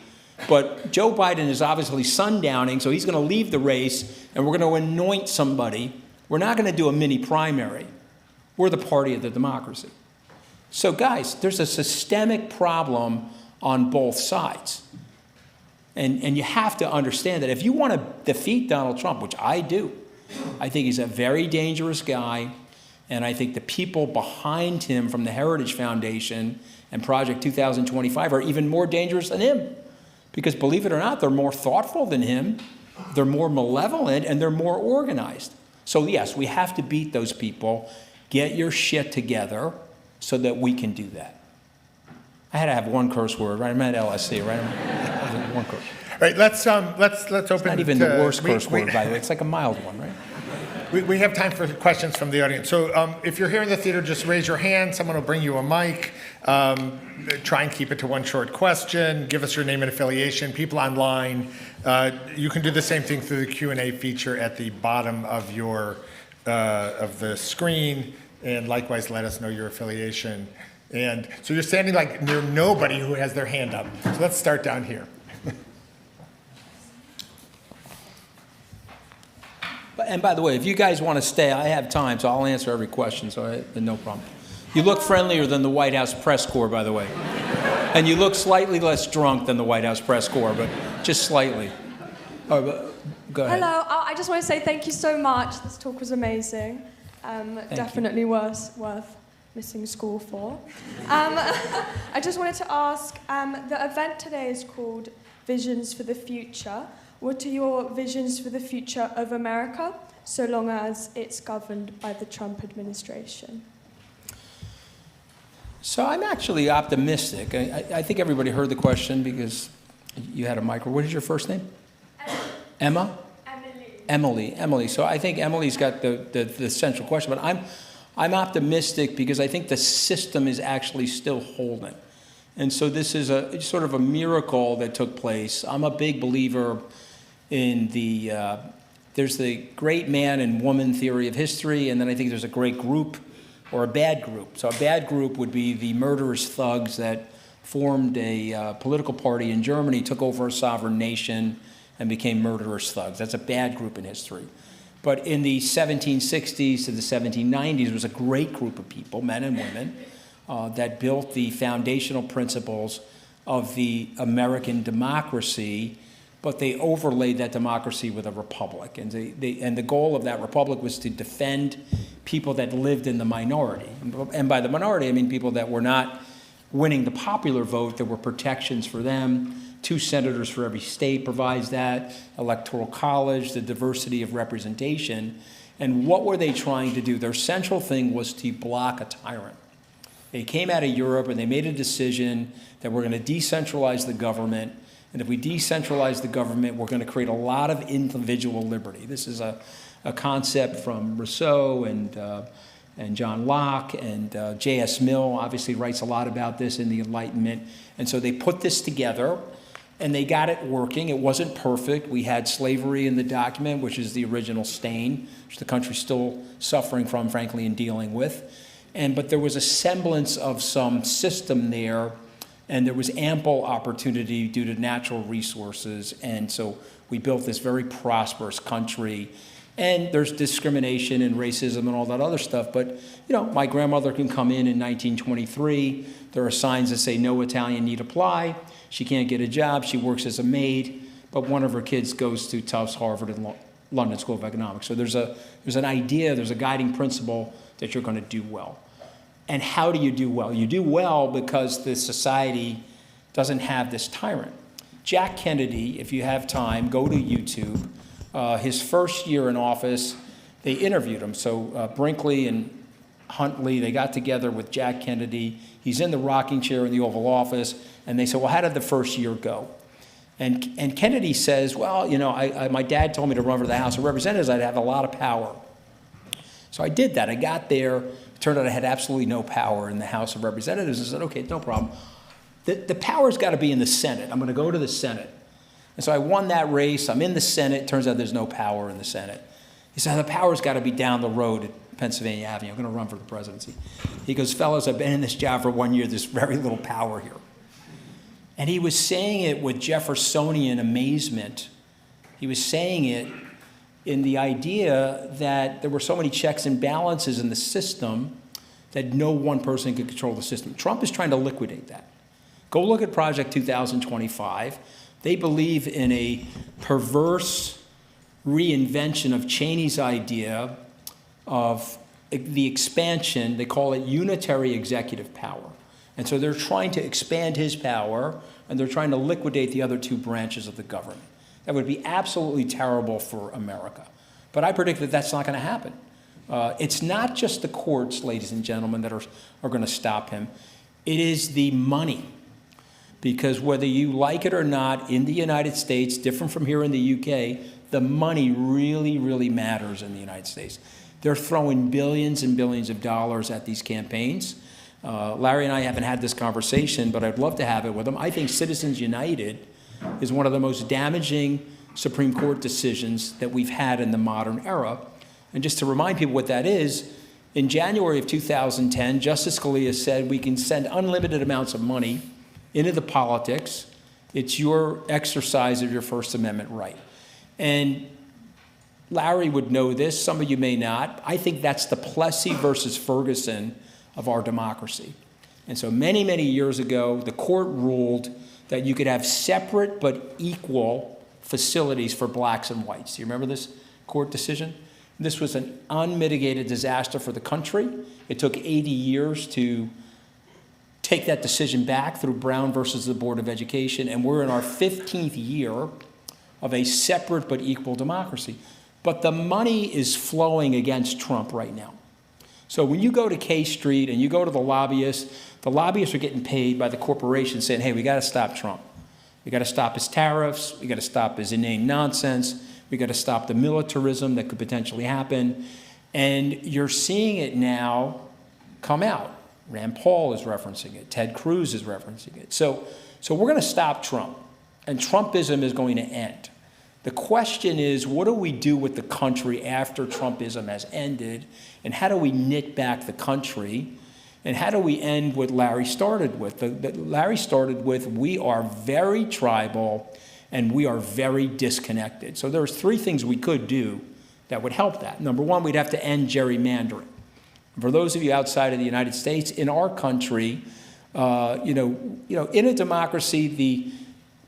but Joe Biden is obviously sundowning, so he's going to leave the race, and we're going to anoint somebody. We're not going to do a mini primary. We're the party of the democracy. So, guys, there's a systemic problem on both sides. And you have to understand that if you want to defeat Donald Trump, which I do, I think he's a very dangerous guy, and I think the people behind him from the Heritage Foundation and Project 2025 are even more dangerous than him. Because believe it or not, they're more thoughtful than him, they're more malevolent, and they're more organized. So yes, we have to beat those people. Get your shit together so that we can do that. I had to have one curse word, right? I'm at LSE, right? One curse. All right, let's open. It's not even the worst curse word, by the way. It's like a mild one, right? We have time for questions from the audience. So if you're here in the theater, just raise your hand. Someone will bring you a mic. Try and keep it to one short question. Give us your name and affiliation. People online, you can do the same thing through the Q&A feature at the bottom of of the screen. And likewise, let us know your affiliation. And so you're standing like near nobody who has their hand up. So let's start down here. And by the way, if you guys want to stay, I have time, so I'll answer every question, so no problem. You look friendlier than the White House press corps, by the way. And you look slightly less drunk than the White House press corps, but just slightly. Oh, go ahead. Hello, I just want to say thank you so much. This talk was amazing. Definitely worth missing school for. I just wanted to ask, the event today is called Visions for the Future. What are your visions for the future of America, so long as it's governed by the Trump administration? So I'm actually optimistic. I think everybody heard the question because you had a micro. What is your first name? Emma? Emily. So I think Emily's got the central question, but I'm optimistic because I think the system is actually still holding. And so this is a sort of a miracle that took place. I'm a big believer in there's the great man and woman theory of history, and then I think there's a great group or a bad group. So a bad group would be the murderous thugs that formed a political party in Germany, took over a sovereign nation, and became murderous thugs. That's a bad group in history. But in the 1760s to the 1790s, there was a great group of people, men and women, that built the foundational principles of the American democracy, but they overlaid that democracy with a republic. And the goal of that republic was to defend people that lived in the minority. And by the minority, I mean people that were not winning the popular vote. There were protections for them. 2 senators for every state provides that. Electoral college, the diversity of representation. And what were they trying to do? Their central thing was to block a tyrant. They came out of Europe and they made a decision that we're going to decentralize the government. And if we decentralize the government, we're going to create a lot of individual liberty. This is a concept from Rousseau and John Locke, and J.S. Mill obviously writes a lot about this in the Enlightenment. And so they put this together, and they got it working. It wasn't perfect. We had slavery in the document, which is the original stain, which the country's still suffering from, frankly, and dealing with. But there was a semblance of some system there, and there was ample opportunity due to natural resources. And so we built this very prosperous country. And there's discrimination and racism and all that other stuff. But, my grandmother can come in 1923. There are signs that say no Italian need apply. She can't get a job. She works as a maid. But one of her kids goes to Tufts, Harvard, and London School of Economics. So there's an idea, there's a guiding principle that you're going to do well. And how do you do well? You do well because the society doesn't have this tyrant. Jack Kennedy, if you have time, go to YouTube. His first year in office, they interviewed him. So Brinkley and Huntley, they got together with Jack Kennedy. He's in the rocking chair in the Oval Office. And they said, well, how did the first year go? And Kennedy says, well, my dad told me to run for the House of Representatives. I'd have a lot of power. So I did that. I got there. It turned out I had absolutely no power in the House of Representatives. I said, okay, no problem. The power's got to be in the Senate. I'm going to go to the Senate. And so I won that race. I'm in the Senate. Turns out there's no power in the Senate. He said, the power's got to be down the road at Pennsylvania Avenue. I'm going to run for the presidency. He goes, fellas, I've been in this job for 1 year. There's very little power here. And he was saying it with Jeffersonian amazement. He was saying it in the idea that there were so many checks and balances in the system that no one person could control the system. Trump is trying to liquidate that. Go look at Project 2025. They believe in a perverse reinvention of Cheney's idea of the expansion. They call it unitary executive power. And so they're trying to expand his power, and they're trying to liquidate the other 2 branches of the government. That would be absolutely terrible for America. But I predict that that's not going to happen. It's not just the courts, ladies and gentlemen, that are going to stop him. It is the money. Because whether you like it or not, in the United States, different from here in the UK, the money really, really matters in the United States. They're throwing billions and billions of dollars at these campaigns. Larry and I haven't had this conversation, but I'd love to have it with him. I think Citizens United is one of the most damaging Supreme Court decisions that we've had in the modern era. And just to remind people what that is, in January of 2010, Justice Scalia said we can send unlimited amounts of money into the politics. It's your exercise of your First Amendment right. And Larry would know this, some of you may not. I think that's the Plessy versus Ferguson of our democracy. And so many, many years ago, the court ruled that you could have separate but equal facilities for blacks and whites. Do you remember this court decision? This was an unmitigated disaster for the country. It took 80 years to take that decision back through Brown versus the Board of Education, and we're in our 15th year of a separate but equal democracy. But the money is flowing against Trump right now. So when you go to K Street and you go to the lobbyists are getting paid by the corporations saying, hey, we got to stop Trump. We got to stop his tariffs. We got to stop his inane nonsense. We got to stop the militarism that could potentially happen. And you're seeing it now come out. Rand Paul is referencing it. Ted Cruz is referencing it. So we're going to stop Trump, and Trumpism is going to end. The question is, what do we do with the country after Trumpism has ended, and how do we knit back the country, and how do we end what Larry started with? Larry started with, we are very tribal, and we are very disconnected. So there's three things we could do that would help that. Number one, we'd have to end gerrymandering. For those of you outside of the United States, in our country, in a democracy, the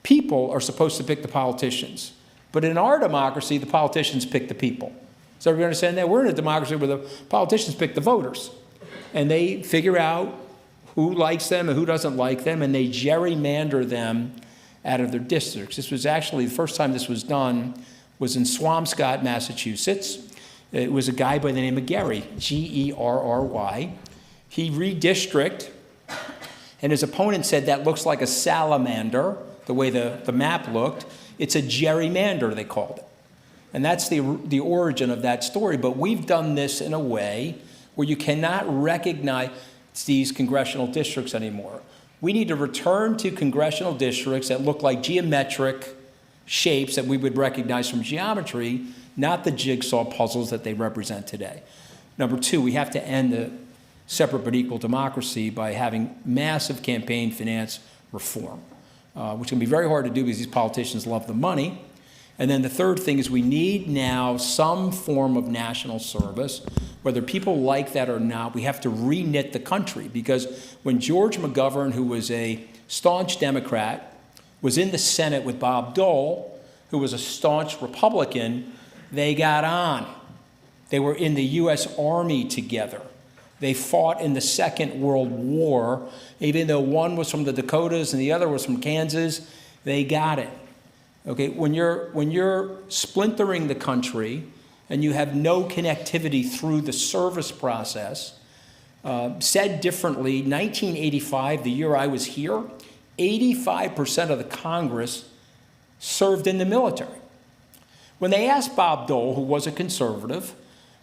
people are supposed to pick the politicians. But in our democracy, the politicians pick the people. Does everybody understand that? We're in a democracy where the politicians pick the voters. And they figure out who likes them and who doesn't like them, and they gerrymander them out of their districts. This was actually, the first time this was done was in Swampscott, Massachusetts. It was a guy by the name of Gerry, Gerry. He redistricted, and his opponent said that looks like a salamander, the way the map looked. It's a gerrymander, they called it. And that's the origin of that story. But we've done this in a way where you cannot recognize these congressional districts anymore. We need to return to congressional districts that look like geometric shapes that we would recognize from geometry, not the jigsaw puzzles that they represent today. Number two, we have to end the separate but equal democracy by having massive campaign finance reform, which can be very hard to do because these politicians love the money. And then the third thing is we need now some form of national service. Whether people like that or not, we have to re-knit the country, because when George McGovern, who was a staunch Democrat, was in the Senate with Bob Dole, who was a staunch Republican, they got on. They were in the U.S. Army together. They fought in the Second World War. Even though one was from the Dakotas and the other was from Kansas, they got it. Okay, when you're splintering the country and you have no connectivity through the service process, said differently, 1985, the year I was here, 85% of the Congress served in the military. When they asked Bob Dole, who was a conservative,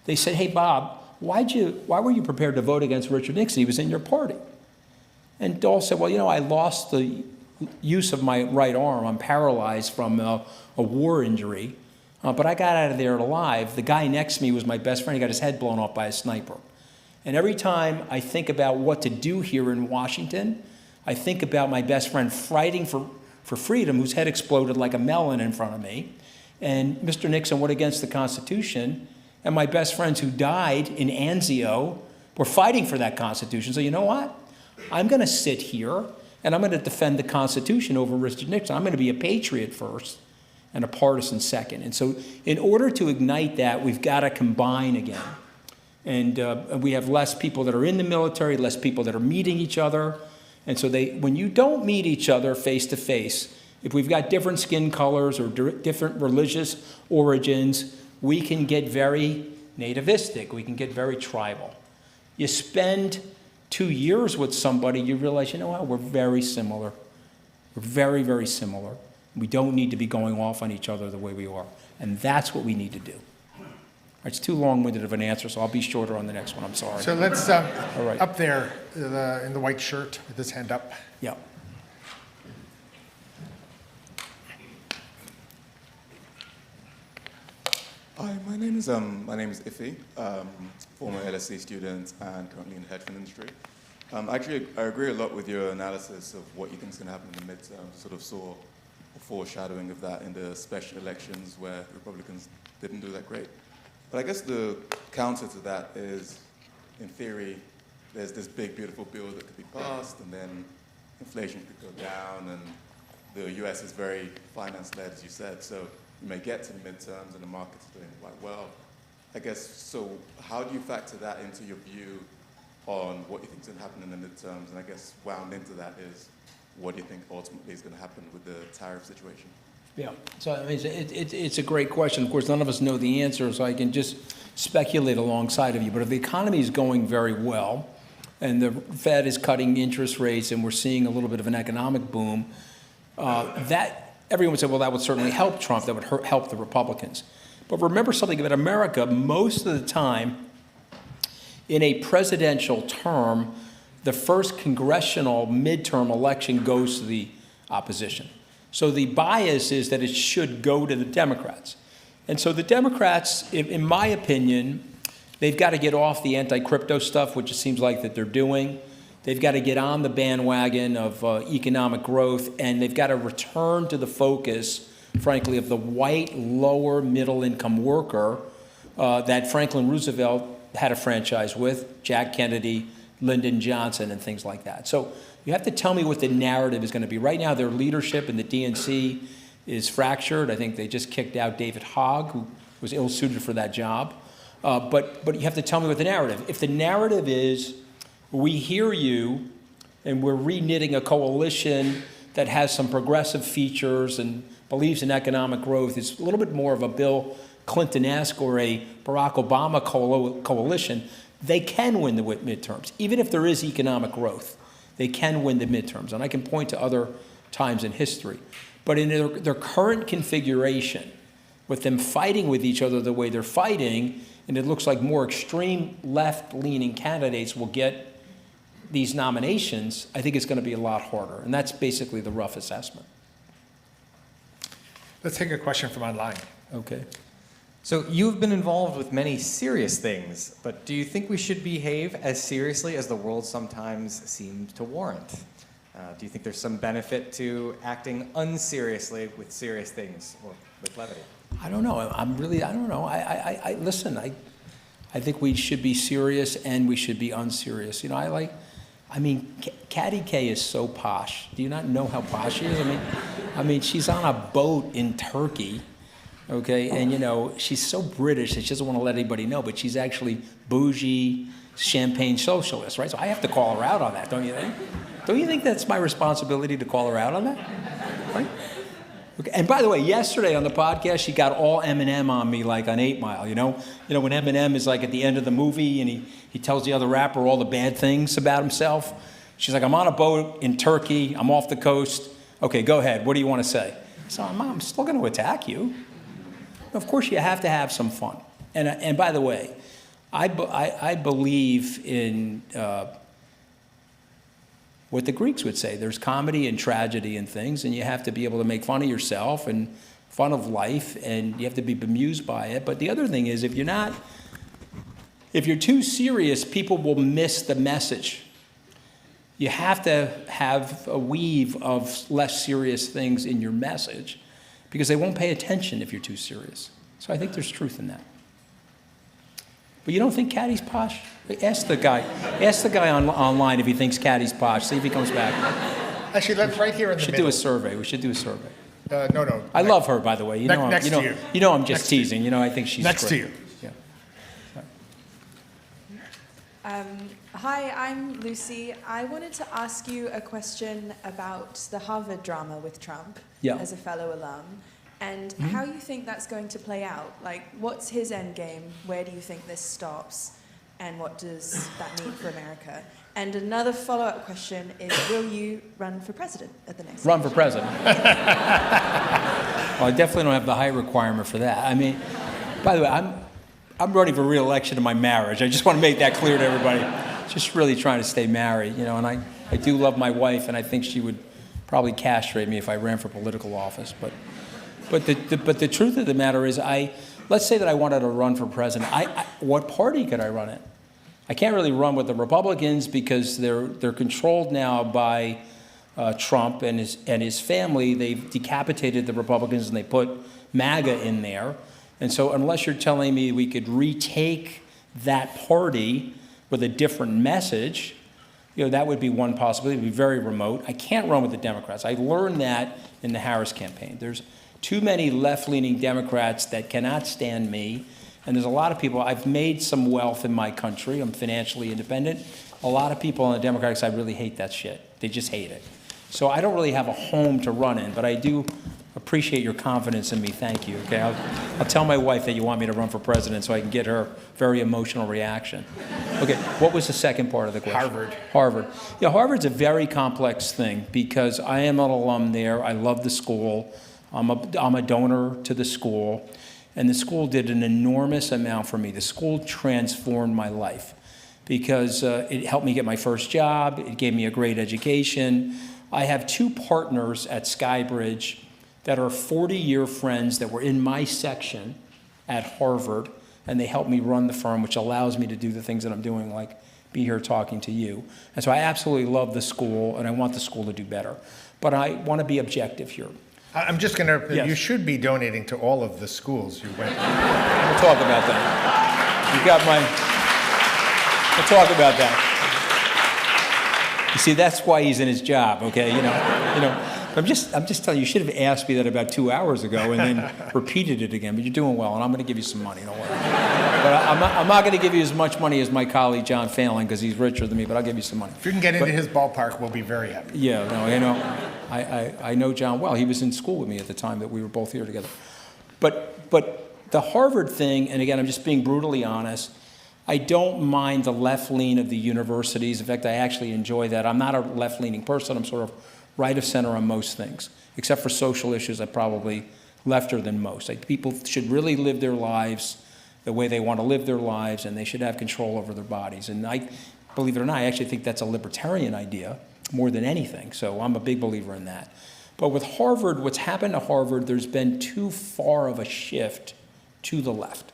they said, hey, Bob, why were you prepared to vote against Richard Nixon? He was in your party. And Dole said, well, I lost the use of my right arm. I'm paralyzed from a war injury, but I got out of there alive. The guy next to me was my best friend. He got his head blown off by a sniper. And every time I think about what to do here in Washington, I think about my best friend fighting for freedom, whose head exploded like a melon in front of me. And Mr. Nixon went against the Constitution, and my best friends who died in Anzio were fighting for that Constitution. So you know what? I'm going to sit here, and I'm going to defend the Constitution over Richard Nixon. I'm going to be a patriot first and a partisan second. And so in order to ignite that, we've got to combine again. And we have less people that are in the military, less people that are meeting each other. And so when you don't meet each other face to face, if we've got different skin colors or different religious origins, we can get very nativistic. We can get very tribal. You spend 2 years with somebody, you realize, you know what, we're very similar. We're very, very similar. We don't need to be going off on each other the way we are. And that's what we need to do. It's too long-winded of an answer, so I'll be shorter on the next one. I'm sorry. So let's, All right. up there, in the white shirt with his hand up. Yeah. Hi, my name is Iffy, former LSE student and currently in the hedge fund industry. Actually, I agree a lot with your analysis of what you think is going to happen in the midterm. Sort of saw a foreshadowing of that in the special elections where Republicans didn't do that great. But I guess the counter to that is, in theory, there's this big, beautiful bill that could be passed, and then inflation could go down, and the US is very finance-led, as you said, so you may get to the midterms and the market's doing quite well. I guess, so how do you factor that into your view on what you think is going to happen in the midterms? And I guess wound into that is, what do you think ultimately is going to happen with the tariff situation? Yeah, so I mean, it's a great question. Of course, none of us know the answer, so I can just speculate alongside of you. But if the economy is going very well, and the Fed is cutting interest rates, and we're seeing a little bit of an economic boom, that everyone would say, well, that would certainly help Trump. That would help the Republicans. But remember something about America: most of the time, in a presidential term, the first congressional midterm election goes to the opposition. So the bias is that it should go to the Democrats. And so the Democrats, in my opinion, they've got to get off the anti-crypto stuff, which it seems like that they're doing. They've got to get on the bandwagon of economic growth, and they've got to return to the focus, frankly, of the white, lower middle-income worker that Franklin Roosevelt had a franchise with, Jack Kennedy, Lyndon Johnson, and things like that. So you have to tell me what the narrative is going to be. Right now, their leadership in the DNC is fractured. I think they just kicked out David Hogg, who was ill-suited for that job. But you have to tell me what the narrative. If the narrative is, we hear you, and we're reknitting a coalition that has some progressive features and believes in economic growth, it's a little bit more of a Bill Clinton-esque or a Barack Obama coalition, they can win the midterms. Even if there is economic growth, they can win the midterms. And I can point to other times in history. But in their current configuration, with them fighting with each other the way they're fighting, and it looks like more extreme left-leaning candidates will get these nominations, I think it's going to be a lot harder. And that's basically the rough assessment. Let's take a question from online. Okay. So you've been involved with many serious things, but do you think we should behave as seriously as the world sometimes seems to warrant? Do you think there's some benefit to acting unseriously with serious things or with levity? I don't know. I don't know. Listen, I think we should be serious and we should be unserious. You know, Katty K is so posh. Do you not know how posh she is? I mean, she's on a boat in Turkey. Okay, and you know, she's so British that she doesn't want to let anybody know, but she's actually bougie, champagne socialist, right? So I have to call her out on that, don't you think? Don't you think that's my responsibility to call her out on that? Right? Okay. And by the way, yesterday on the podcast, she got all Eminem on me like on 8 Mile, you know when Eminem is like at the end of the movie and he tells the other rapper all the bad things about himself. She's like, I'm on a boat in Turkey, I'm off the coast. Okay, go ahead, what do you want to say? So I'm still going to attack you. Of course, you have to have some fun. And by the way, I believe in what the Greeks would say. There's comedy and tragedy and things, and you have to be able to make fun of yourself and fun of life, and you have to be bemused by it. But the other thing is, if you're too serious, people will miss the message. You have to have a weave of less serious things in your message, because they won't pay attention if you're too serious. So I think there's truth in that. But you don't think Caddy's posh? Ask the guy online if he thinks Caddy's posh. See if he comes back. Actually, let's right here in the middle. We should do a survey. No. I love her, by the way. Next to you. You know I'm just teasing. You know, I think she's next great. to you. Yeah. Hi, I'm Lucy. I wanted to ask you a question about the Harvard drama with Trump as a fellow alum, and how you think that's going to play out. Like, what's his end game? Where do you think this stops? And what does that mean for America? And another follow-up question is, will you run for president at the next election? Run for president. Well, I definitely don't have the height requirement for that. I mean, by the way, I'm running for re-election in my marriage. I just want to make that clear to everybody. Just really trying to stay married, you know, and I do love my wife, and I think she would probably castrate me if I ran for political office. But the truth of the matter is, let's say that I wanted to run for president. What party could I run in? I can't really run with the Republicans because they're controlled now by Trump and his family. They've decapitated the Republicans and they put MAGA in there. And so unless you're telling me we could retake that party with a different message, you know, that would be one possibility. It would be very remote. I can't run with the Democrats. I learned that in the Harris campaign. There's too many left-leaning Democrats that cannot stand me. And there's a lot of people. I've made some wealth in my country. I'm financially independent. A lot of people on the Democratic side really hate that shit. They just hate it. So I don't really have a home to run in, but I do appreciate your confidence in me. Thank you. Okay, I'll tell my wife that you want me to run for president so I can get her very emotional reaction. Okay, what was the second part of the question? Harvard. Yeah, Harvard's a very complex thing because I am an alum there. I love the school. I'm a donor to the school, and the school did an enormous amount for me. The school transformed my life because it helped me get my first job. It gave me a great education. I have two partners at Skybridge that are 40-year friends that were in my section at Harvard, and they helped me run the firm, which allows me to do the things that I'm doing, like be here talking to you. And so I absolutely love the school, and I want the school to do better. But I want to be objective here. I'm just going to, Yes. You should be donating to all of the schools you went to. We'll talk about that. We'll talk about that. You see, that's why he's in his job, okay? You know. I'm just telling you, you should have asked me that about 2 hours ago and then repeated it again. But you're doing well, and I'm going to give you some money. Don't worry. But I'm not going to give you as much money as my colleague John Phelan because he's richer than me. But I'll give you some money. If you can get into his ballpark, we'll be very happy. Yeah, no, you know, I know John well. He was in school with me at the time that we were both here together. But the Harvard thing, and again, I'm just being brutally honest. I don't mind the left lean of the universities. In fact, I actually enjoy that. I'm not a left-leaning person. I'm sort of right of center on most things, except for social issues. I'm probably lefter than most. Like, people should really live their lives the way they want to live their lives, and they should have control over their bodies. And I, believe it or not, I actually think that's a libertarian idea more than anything. So I'm a big believer in that. But with Harvard, what's happened to Harvard, there's been too far of a shift to the left.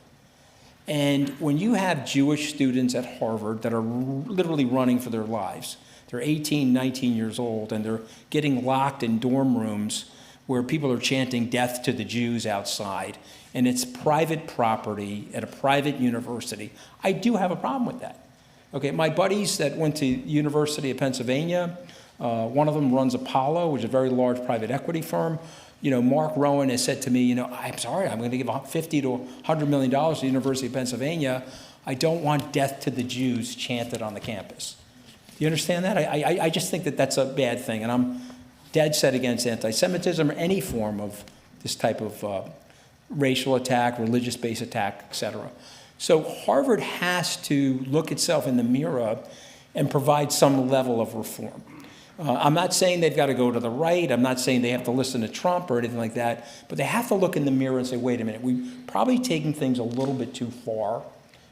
And when you have Jewish students at Harvard that are literally running for their lives, they're 18, 19 years old, and they're getting locked in dorm rooms where people are chanting death to the Jews outside, and it's private property at a private university. I do have a problem with that. Okay, my buddies that went to University of Pennsylvania, one of them runs Apollo, which is a very large private equity firm. You know, Mark Rowan has said to me, you know, I'm sorry, I'm going to give $50 to $100 million to the University of Pennsylvania. I don't want death to the Jews chanted on the campus. Do you understand that? I just think that that's a bad thing, and I'm dead set against anti-Semitism or any form of this type of racial attack, religious-based attack, etc. So Harvard has to look itself in the mirror and provide some level of reform. I'm not saying they've got to go to the right. I'm not saying they have to listen to Trump or anything like that. But they have to look in the mirror and say, wait a minute, we've probably taken things a little bit too far,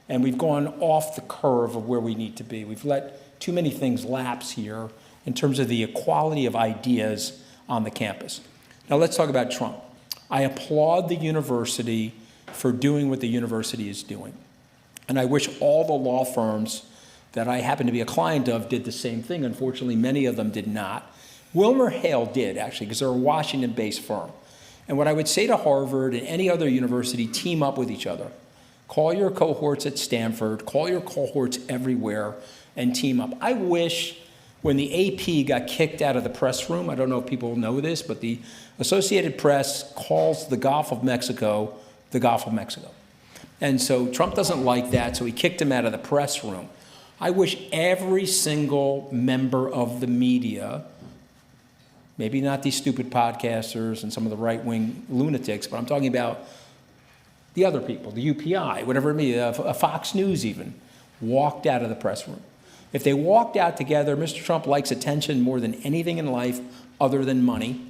and we've gone off the curve of where we need to be. We've let too many things lapse here in terms of the equality of ideas on the campus. Now let's talk about Trump. I applaud the university for doing what the university is doing. And I wish all the law firms that I happen to be a client of did the same thing. Unfortunately, many of them did not. Wilmer Hale did, actually, because they're a Washington-based firm. And what I would say to Harvard and any other university, team up with each other. Call your cohorts at Stanford, call your cohorts everywhere, and team up. I wish when the AP got kicked out of the press room, I don't know if people know this, but the Associated Press calls the Gulf of Mexico the Gulf of Mexico. And so Trump doesn't like that, so he kicked him out of the press room. I wish every single member of the media, maybe not these stupid podcasters and some of the right-wing lunatics, but I'm talking about the other people, the UPI, whatever it may be, a Fox News even, walked out of the press room. If they walked out together, Mr. Trump likes attention more than anything in life other than money.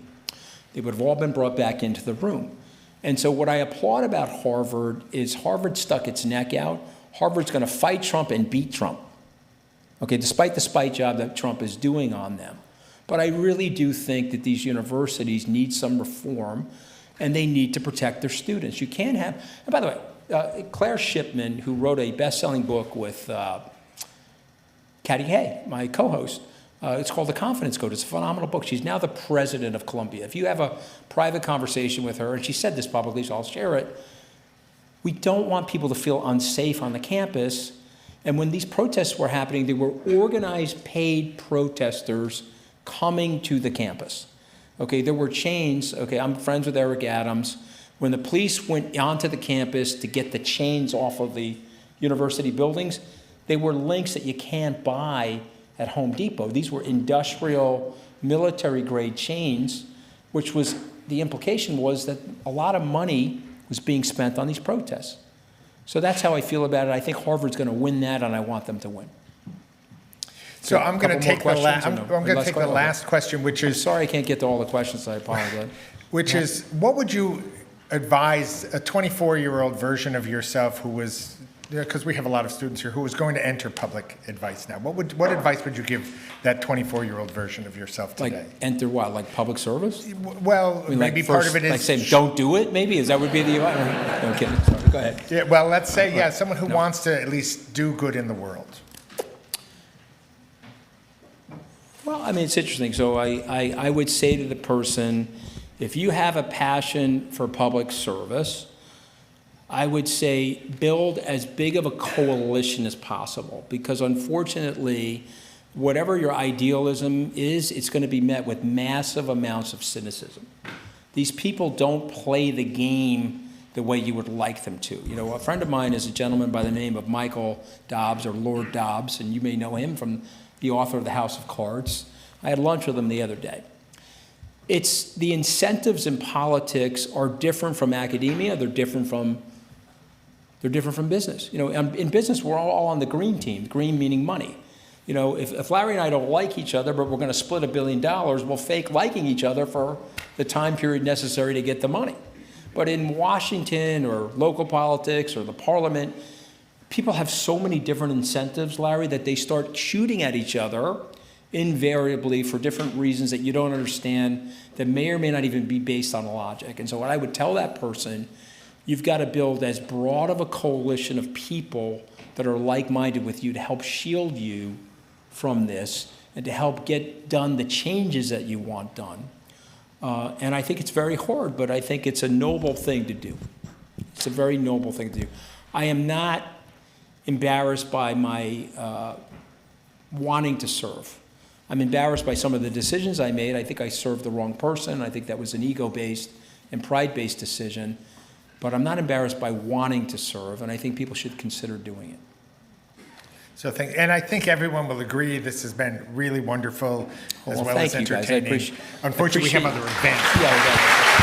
They would have all been brought back into the room. And so what I applaud about Harvard is Harvard stuck its neck out. Harvard's going to fight Trump and beat Trump, okay, despite the spite job that Trump is doing on them. But I really do think that these universities need some reform, and they need to protect their students. You can't have, and by the way, Claire Shipman, who wrote a best-selling book with Katty Hay, my co-host, it's called The Confidence Code. It's a phenomenal book. She's now the president of Columbia. If you have a private conversation with her, and she said this publicly, so I'll share it, we don't want people to feel unsafe on the campus. And when these protests were happening, they were organized, paid protesters coming to the campus. Okay, there were chains. Okay, I'm friends with Eric Adams. When the police went onto the campus to get the chains off of the university buildings, they were links that you can't buy at Home Depot. These were industrial, military-grade chains, which was, the implication was that a lot of money was being spent on these protests. So that's how I feel about it. I think Harvard's going to win that, and I want them to win. So I'm going to take the last question, which is... Sorry I can't get to all the questions, I apologize. Which is, what would you advise a 24-year-old version of yourself who was, because we have a lot of students here, who was going to enter public advice now? What advice would you give that 24-year-old version of yourself today? Like enter what, like public service? Well, I mean, maybe like part first, of it is... Like saying, don't do it, maybe? Is that would be the advice? No kidding, sorry, go ahead. Yeah, well, let's say, yeah, someone who wants to at least do good in the world. Well, I mean, it's interesting. So I would say to the person, if you have a passion for public service, I would say build as big of a coalition as possible, because unfortunately, whatever your idealism is, it's going to be met with massive amounts of cynicism. These people don't play the game the way you would like them to. You know, a friend of mine is a gentleman by the name of Michael Dobbs, or Lord Dobbs, and you may know him from the author of The House of Cards. I had lunch with him the other day. It's the incentives in politics are different from academia. They're different from business. You know, in business, we're all on the green team. Green meaning money. You know, if Larry and I don't like each other, but we're going to split $1 billion, we'll fake liking each other for the time period necessary to get the money. But in Washington or local politics or the parliament, people have so many different incentives, Larry, that they start shooting at each other invariably for different reasons that you don't understand, that may or may not even be based on logic. And so what I would tell that person, you've got to build as broad of a coalition of people that are like-minded with you to help shield you from this and to help get done the changes that you want done. And I think it's very hard, but I think it's a noble thing to do. It's a very noble thing to do. I am not embarrassed by my wanting to serve. I'm embarrassed by some of the decisions I made. I think I served the wrong person. I think that was an ego-based and pride-based decision. But I'm not embarrassed by wanting to serve, and I think people should consider doing it. So and I think everyone will agree this has been really wonderful, as well as entertaining. Thank you, guys. Unfortunately, we have other events. Yeah,